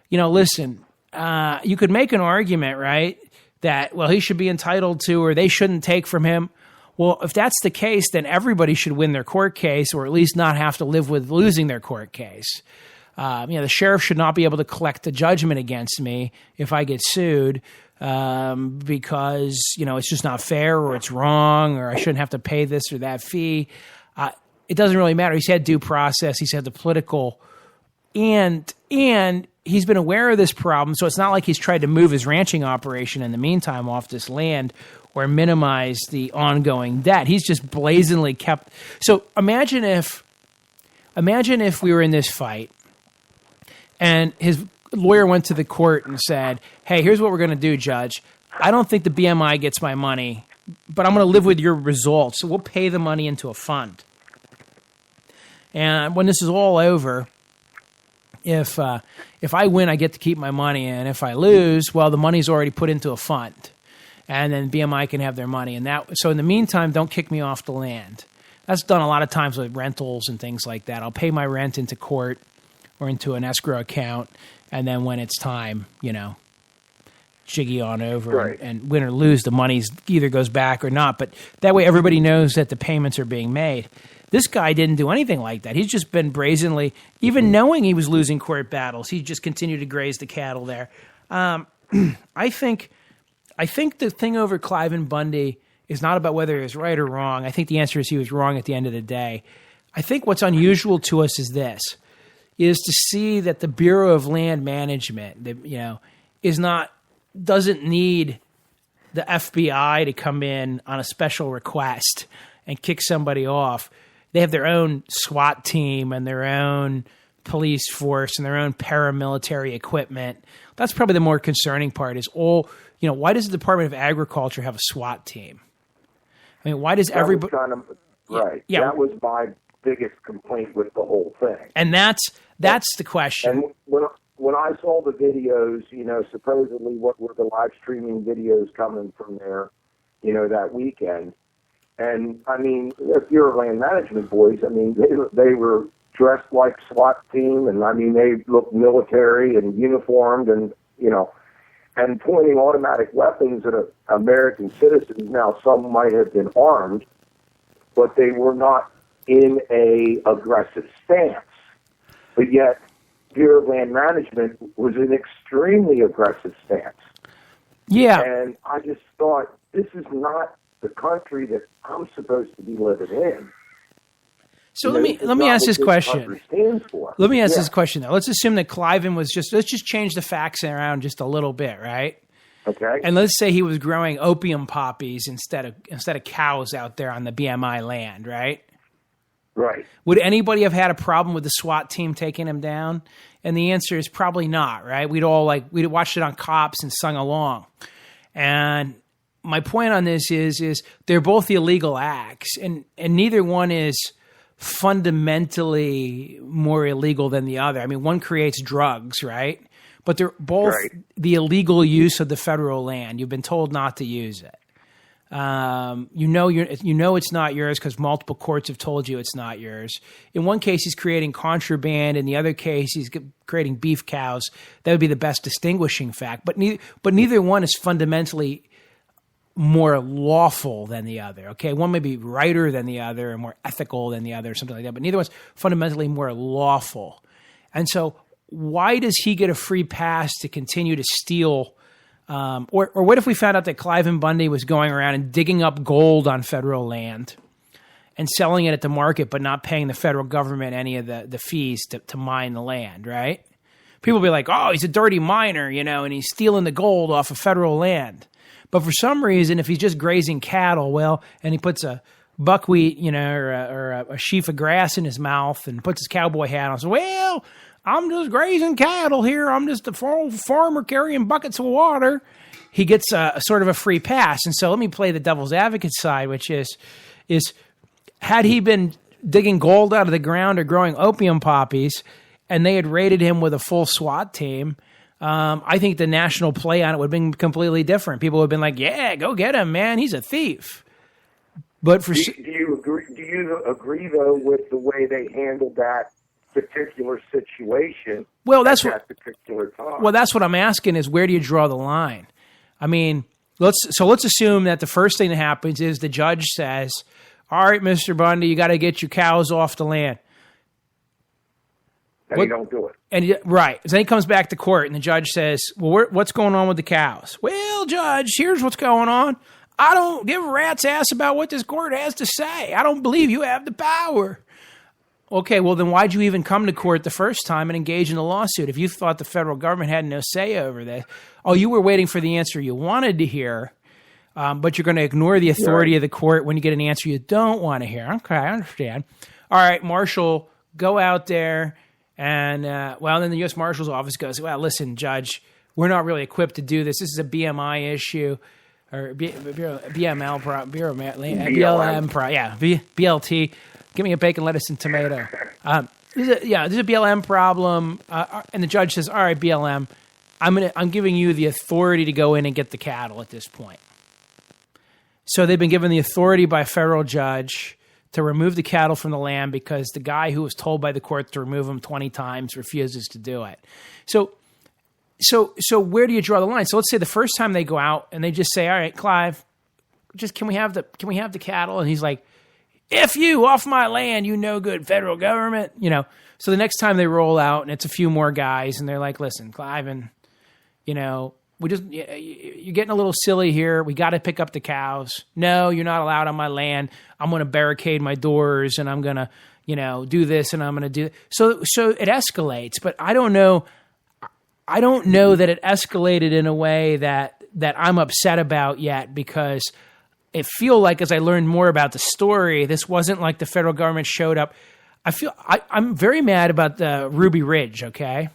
listen, you could make an argument, right, that, well, he should be entitled to, or they shouldn't take from him. Well, if that's the case, then everybody should win their court case, or at least not have to live with losing their court case. The sheriff should not be able to collect a judgment against me if I get sued, because, it's just not fair, or it's wrong, or I shouldn't have to pay this or that fee. It doesn't really matter. He's had due process. He's had the political, and he's been aware of this problem. So it's not like he's tried to move his ranching operation in the meantime off this land or minimize the ongoing debt. He's just blazingly kept. So imagine if we were in this fight and his lawyer went to the court and said, hey, here's what we're going to do, Judge. I don't think the BMI gets my money, but I'm going to live with your results. So we'll pay the money into a fund. And when this is all over, if I win, I get to keep my money, and if I lose, well, the money's already put into a fund, and then BMI can have their money. And so in the meantime, don't kick me off the land. That's done a lot of times with rentals and things like that. I'll pay my rent into court or into an escrow account, and then when it's time, jiggy on over, right, and win or lose, the money either goes back or not. But that way, everybody knows that the payments are being made. This guy didn't do anything like that. He's just been brazenly, even knowing he was losing court battles, he just continued to graze the cattle there. I think the thing over Clive and Bundy is not about whether he was right or wrong. I think the answer is he was wrong at the end of the day. I think what's unusual to us is to see that the Bureau of Land Management, doesn't need the FBI to come in on a special request and kick somebody off. They have their own SWAT team and their own police force and their own paramilitary equipment. That's probably the more concerning part is why does the Department of Agriculture have a SWAT team? I mean, why does everybody... Right. Yeah. That was my biggest complaint with the whole thing. And that's the question. And when I saw the videos, supposedly what were the live streaming videos coming from there, that weekend, and, the Bureau of Land Management boys, they were dressed like SWAT team, and, they looked military and uniformed and, and pointing automatic weapons at American citizens. Now, some might have been armed, but they were not in a aggressive stance. But yet, Bureau of Land Management was an extremely aggressive stance. Yeah. And I just thought, this is not the country that I'm supposed to be living in. So let me ask this question. Let me ask this question though. Let's assume that Cliven was let's just change the facts around just a little bit, right? Okay. And let's say he was growing opium poppies instead of cows out there on the BMI land, right? Right. Would anybody have had a problem with the SWAT team taking him down? And the answer is probably not, right? We'd watched it on Cops and sung along. And my point on this is they're both illegal acts, and neither one is fundamentally more illegal than the other. I mean, one creates drugs, right? But they're both the illegal use of the federal land. You've been told not to use it. It's not yours because multiple courts have told you it's not yours. In one case, he's creating contraband. In the other case, he's creating beef cows. That would be the best distinguishing fact. But neither one is fundamentally more lawful than the other. Okay, one may be righter than the other and more ethical than the other, or something like that, but neither one's fundamentally more lawful. And so why does he get a free pass to continue to steal? Or what if we found out that Cliven Bundy was going around and digging up gold on federal land and selling it at the market, but not paying the federal government any of the fees to mine the land, right? People will be like, oh, he's a dirty miner, and he's stealing the gold off of federal land. But for some reason, if he's just grazing cattle, and he puts a buckwheat, or a sheaf of grass in his mouth and puts his cowboy hat on, so, well, I'm just grazing cattle here. I'm just a farmer carrying buckets of water. He gets a sort of a free pass. And so let me play the devil's advocate side, which is had he been digging gold out of the ground or growing opium poppies and they had raided him with a full SWAT team, I think the national play on it would have been completely different. People would have been like, yeah, go get him, man. He's a thief. But do you agree, though, with the way they handled that particular situation? Well, that's what particular time. Well, that's what I'm asking is, where do you draw the line? I mean, let's assume that the first thing that happens is the judge says, all right, Mr. Bundy, you got to get your cows off the land. And you don't do it. Right. So then he comes back to court and the judge says, well, what's going on with the cows? Well, Judge, here's what's going on. I don't give a rat's ass about what this court has to say. I don't believe you have the power. Okay, well, then why'd you even come to court the first time and engage in a lawsuit if you thought the federal government had no say over this? Oh, you were waiting for the answer you wanted to hear, but you're going to ignore the authority of the court when you get an answer you don't want to hear. Okay, I understand. All right, Marshal, go out there. And, then the U.S. Marshal's office goes, well, listen, Judge, we're not really equipped to do this. This is a BMI issue, or BLM, BLT. Give me a bacon, lettuce, and tomato. This is a BLM problem. And the judge says, all right, BLM, I'm giving you the authority to go in and get the cattle at this point. So they've been given the authority by a federal judge to remove the cattle from the land because the guy who was told by the court to remove them 20 times refuses to do it. So where do you draw the line? So let's say the first time they go out and they just say, all right, Clive, can we have the cattle? And he's like, F you, off my land, you no good federal government. So the next time they roll out and it's a few more guys and they're like, listen, Clive, and you're getting a little silly here. We got to pick up the cows. No, you're not allowed on my land. I'm going to barricade my doors and I'm going to, do this and I'm going to do it. So it escalates, but I don't know that it escalated in a way that I'm upset about yet, because it feel like as I learned more about the story, this wasn't like the federal government showed up. I'm very mad about the Ruby Ridge. Okay.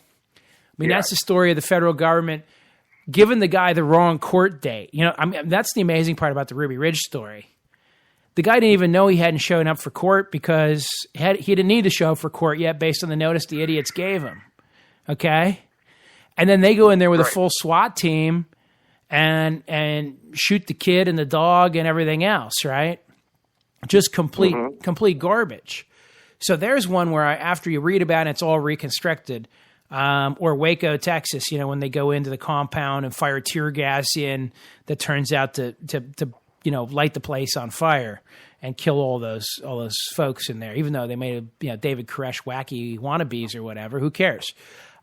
That's the story of the federal government giving the guy the wrong court date. That's the amazing part about the Ruby Ridge story. The guy didn't even know he hadn't shown up for court because he didn't need to show up for court yet based on the notice the idiots gave him. Okay? And then they go in there with a full SWAT team and shoot the kid and the dog and everything else, right? Just complete garbage. So there's one where after you read about it, it's all reconstructed. Or Waco, Texas, when they go into the compound and fire tear gas in that turns out to light the place on fire and kill all those folks in there, even though they made David Koresh wacky wannabes or whatever. Who cares?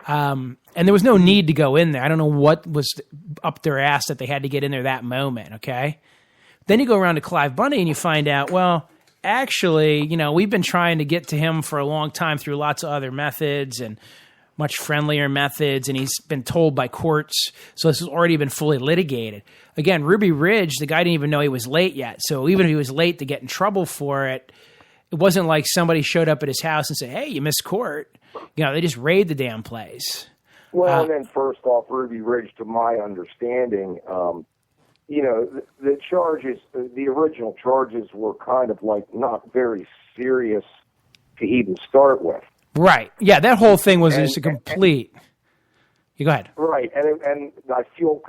And there was no need to go in there. I don't know what was up their ass that they had to get in there that moment. Okay. Then you go around to Clive Bundy and you find out, well, actually, we've been trying to get to him for a long time through lots of other methods and much friendlier methods, and he's been told by courts, so this has already been fully litigated. Again, Ruby Ridge, the guy didn't even know he was late yet, so even if he was late to get in trouble for it, it wasn't like somebody showed up at his house and said, hey, you missed court. They just raid the damn place. Well, and then first off, Ruby Ridge, to my understanding, the charges, the original charges were kind of like not very serious to even start with. Right. Yeah, that whole thing was just a complete... You go ahead. Right, and I feel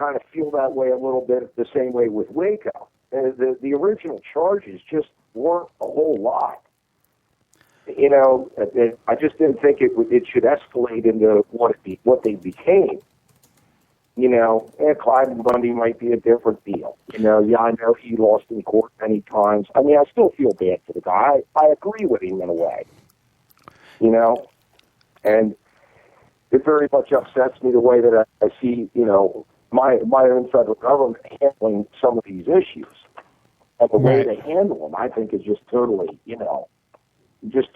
that way a little bit the same way with Waco. The original charges just weren't a whole lot. I just didn't think it should escalate into what they became. Clive Bundy might be a different deal. I know he lost in court many times. I mean, I still feel bad for the guy. I agree with him in a way, and it very much upsets me the way that I see, my own federal government handling some of these issues. And the way they handle them, I think, is just totally,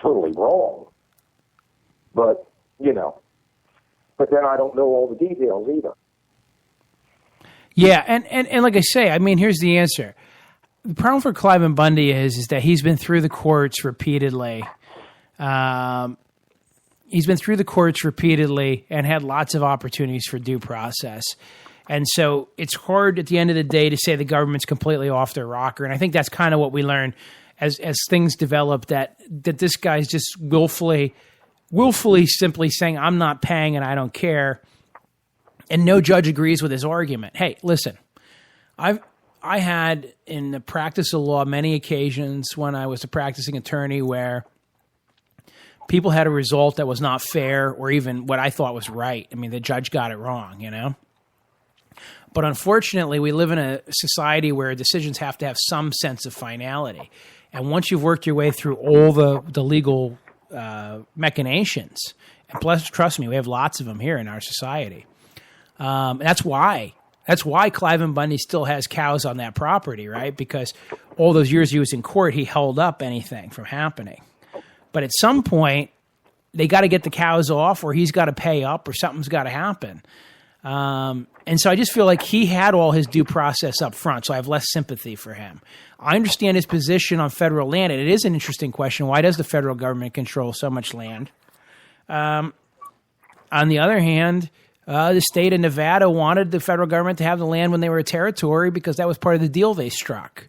totally wrong. But, but then I don't know all the details either. Yeah, and like I say, I mean, here's the answer. The problem for Clive and Bundy is that he's been through the courts repeatedly. He's been through the courts repeatedly and had lots of opportunities for due process. And so it's hard at the end of the day to say the government's completely off their rocker. And I think that's kind of what we learned as things develop, that this guy's just willfully simply saying, I'm not paying and I don't care. And no judge agrees with his argument. Hey, listen, I had in the practice of law many occasions when I was a practicing attorney where people had a result that was not fair or even what I thought was right. I mean, the judge got it wrong, But unfortunately, we live in a society where decisions have to have some sense of finality. And once you've worked your way through all the legal machinations, and plus, trust me, we have lots of them here in our society. And that's why Clive and Bundy still has cows on that property, right? Because all those years he was in court, he held up anything from happening. But at some point, they got to get the cows off, or he's got to pay up, or something's got to happen. And so I just feel like he had all his due process up front, so I have less sympathy for him. I understand his position on federal land, and it is an interesting question. Why does the federal government control so much land? On the other hand, the state of Nevada wanted the federal government to have the land when they were a territory because that was part of the deal they struck.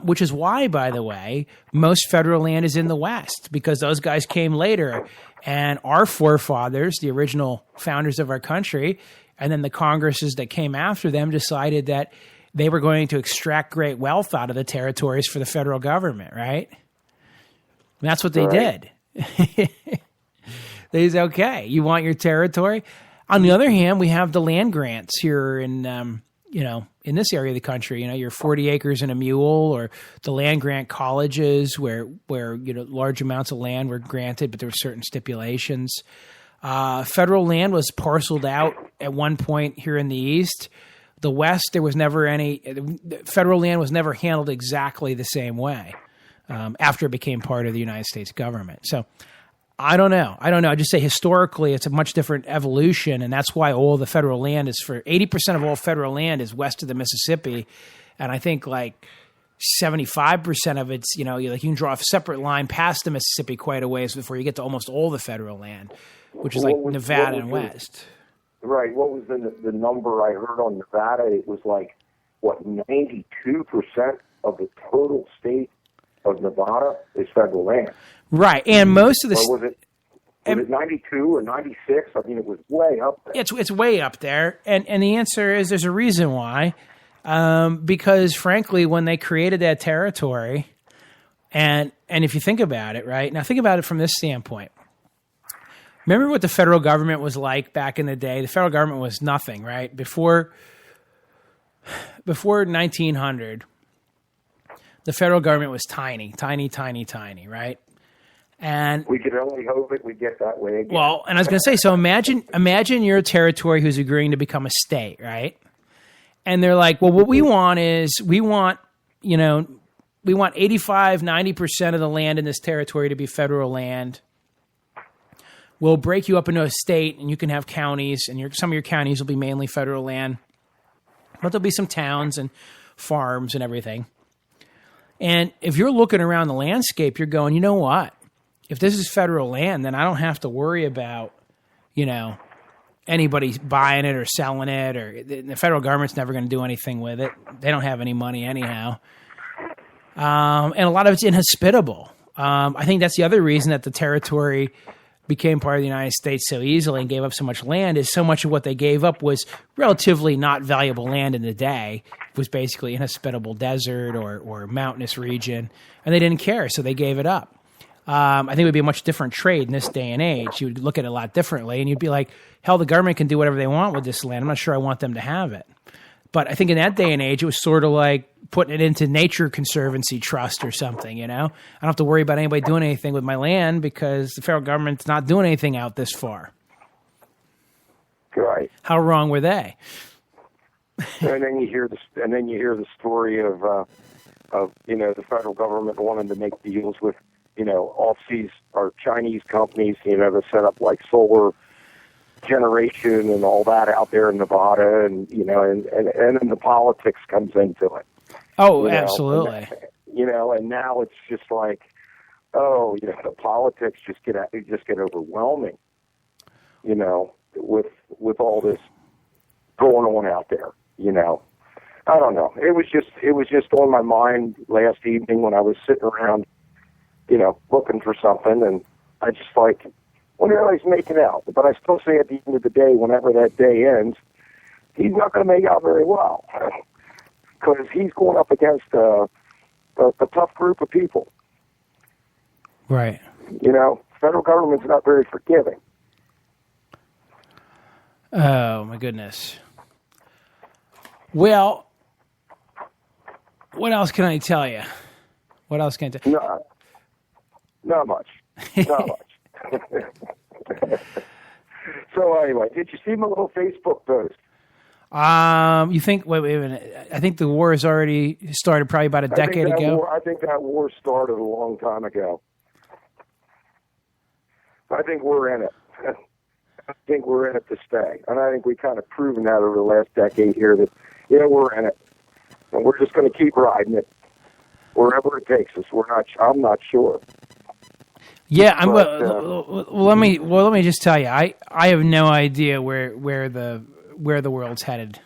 Which is why, by the way, most federal land is in the West, because those guys came later. And our forefathers, the original founders of our country, and then the Congresses that came after them decided that they were going to extract great wealth out of the territories for the federal government, right? And that's what they did. They said, okay, you want your territory? On the other hand, we have the land grants here in in this area of the country, your 40 acres and a mule, or the land grant colleges where large amounts of land were granted, but there were certain stipulations. Federal land was parceled out at one point here in the East. The West, there was never any. Federal land was never handled exactly the same way after it became part of the United States government. So I don't know. I just say historically it's a much different evolution, and that's why all the federal land is 80% of all federal land is west of the Mississippi, and I think like 75% of it's, you can draw a separate line past the Mississippi quite a ways before you get to almost all the federal land, which is like Nevada and West. Right. What was the number I heard on Nevada? It was like, 92% of the total state of Nevada is federal land. Right, and most of the... Or was it 92 or 96? I mean, it was way up there. It's way up there, and the answer is there's a reason why. Because, frankly, when they created that territory, and if you think about it, right? Now, think about it from this standpoint. Remember what the federal government was like back in the day? The federal government was nothing, right? Before 1900, the federal government was tiny, right? And we could only hope it would get that way again. Well, and I was going to say, so imagine you're a territory who's agreeing to become a state, right? And they're like, well, what we want is we want 85, 90% of the land in this territory to be federal land. We'll break you up into a state, and you can have counties, and some of your counties will be mainly federal land, but there'll be some towns and farms and everything. And if you're looking around the landscape, you're going, you know what? If this is federal land, then I don't have to worry about, anybody buying it or selling it, or the federal government's never going to do anything with it. They don't have any money anyhow. And a lot of it's inhospitable. I think that's the other reason that the territory became part of the United States so easily and gave up so much land, is so much of what they gave up was relatively not valuable land in the day. It was basically inhospitable desert or mountainous region, and they didn't care, so they gave it up. I think it would be a much different trade in this day and age. You would look at it a lot differently, and you'd be like, hell, the government can do whatever they want with this land. I'm not sure I want them to have it. But I think in that day and age, it was sort of like putting it into Nature Conservancy Trust or something, I don't have to worry about anybody doing anything with my land because the federal government's not doing anything out this far. Right. How wrong were they? And then you hear the story of the federal government wanting to make deals with offseas or Chinese companies to set up like solar generation and all that out there in Nevada, and then the politics comes into it. Oh, absolutely. And now it's just like, the politics just get overwhelming. With all this going on out there. I don't know. It was just on my mind last evening when I was sitting around, looking for something, and I just like, wonder how he's making out. But I still say at the end of the day, whenever that day ends, he's not going to make out very well because he's going up against a tough group of people. Right. Federal government's not very forgiving. Oh, my goodness. Well, what else can I tell you? What else can I tell you? Not much. Not much. So anyway, did you see my little Facebook post? You think? Wait a minute. I think the war has already started, probably about a decade ago. I think that war started a long time ago. I think we're in it. I think we're in it to stay, and I think we've kind of proven that over the last decade here that we're in it, and we're just going to keep riding it wherever it takes us. I'm not sure. Yeah, let me just tell you, I have no idea where the world's headed.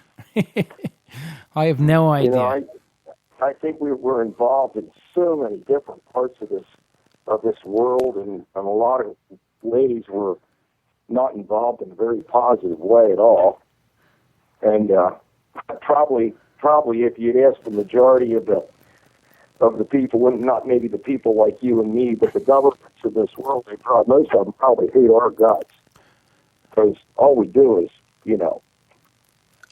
I have no idea. I think we're involved in so many different parts of this world, and in a lot of ways we're not involved in a very positive way at all. And probably if you'd ask the majority of the people, and not maybe the people like you and me, but the governments of this world, most of them probably hate our guts, because all we do is,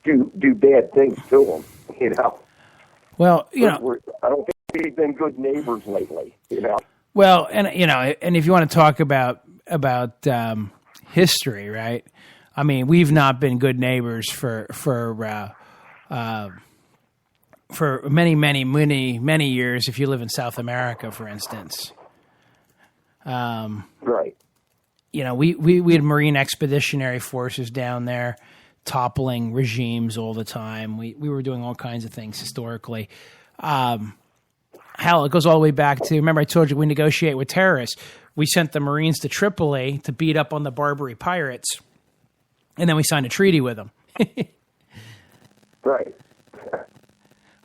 do bad things to them, Well, I don't think we've been good neighbors lately, Well, and if you want to talk about history, right? I mean, we've not been good neighbors for many years. If you live in South America, for instance, right? We had Marine Expeditionary Forces down there, toppling regimes all the time. We were doing all kinds of things historically. Hell, it goes all the way back to, remember I told you we negotiate with terrorists. We sent the Marines to Tripoli to beat up on the Barbary pirates, and then we signed a treaty with them. Right.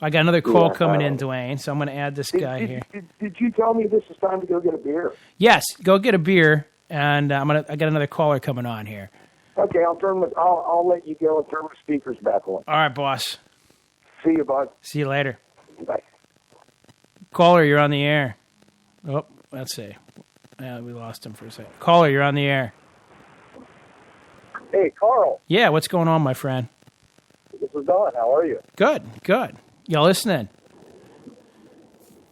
I got another call coming in, Dwayne, so I'm going to add this guy here. Did you tell me this is time to go get a beer? Yes, go get a beer, and I got another caller coming on here. Okay, I'll let you go and turn my speakers back on. All right, boss. See you, bud. See you later. Bye. Caller, you're on the air. Oh, let's see. We lost him for a second. Caller, you're on the air. Hey, Carl. Yeah, what's going on, my friend? This is Don. How are you? Good. You listening?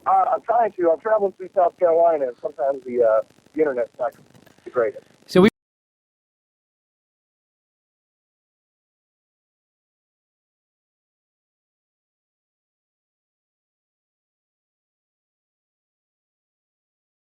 I'm trying to. I'm traveling through South Carolina, and sometimes the internet's not the greatest. So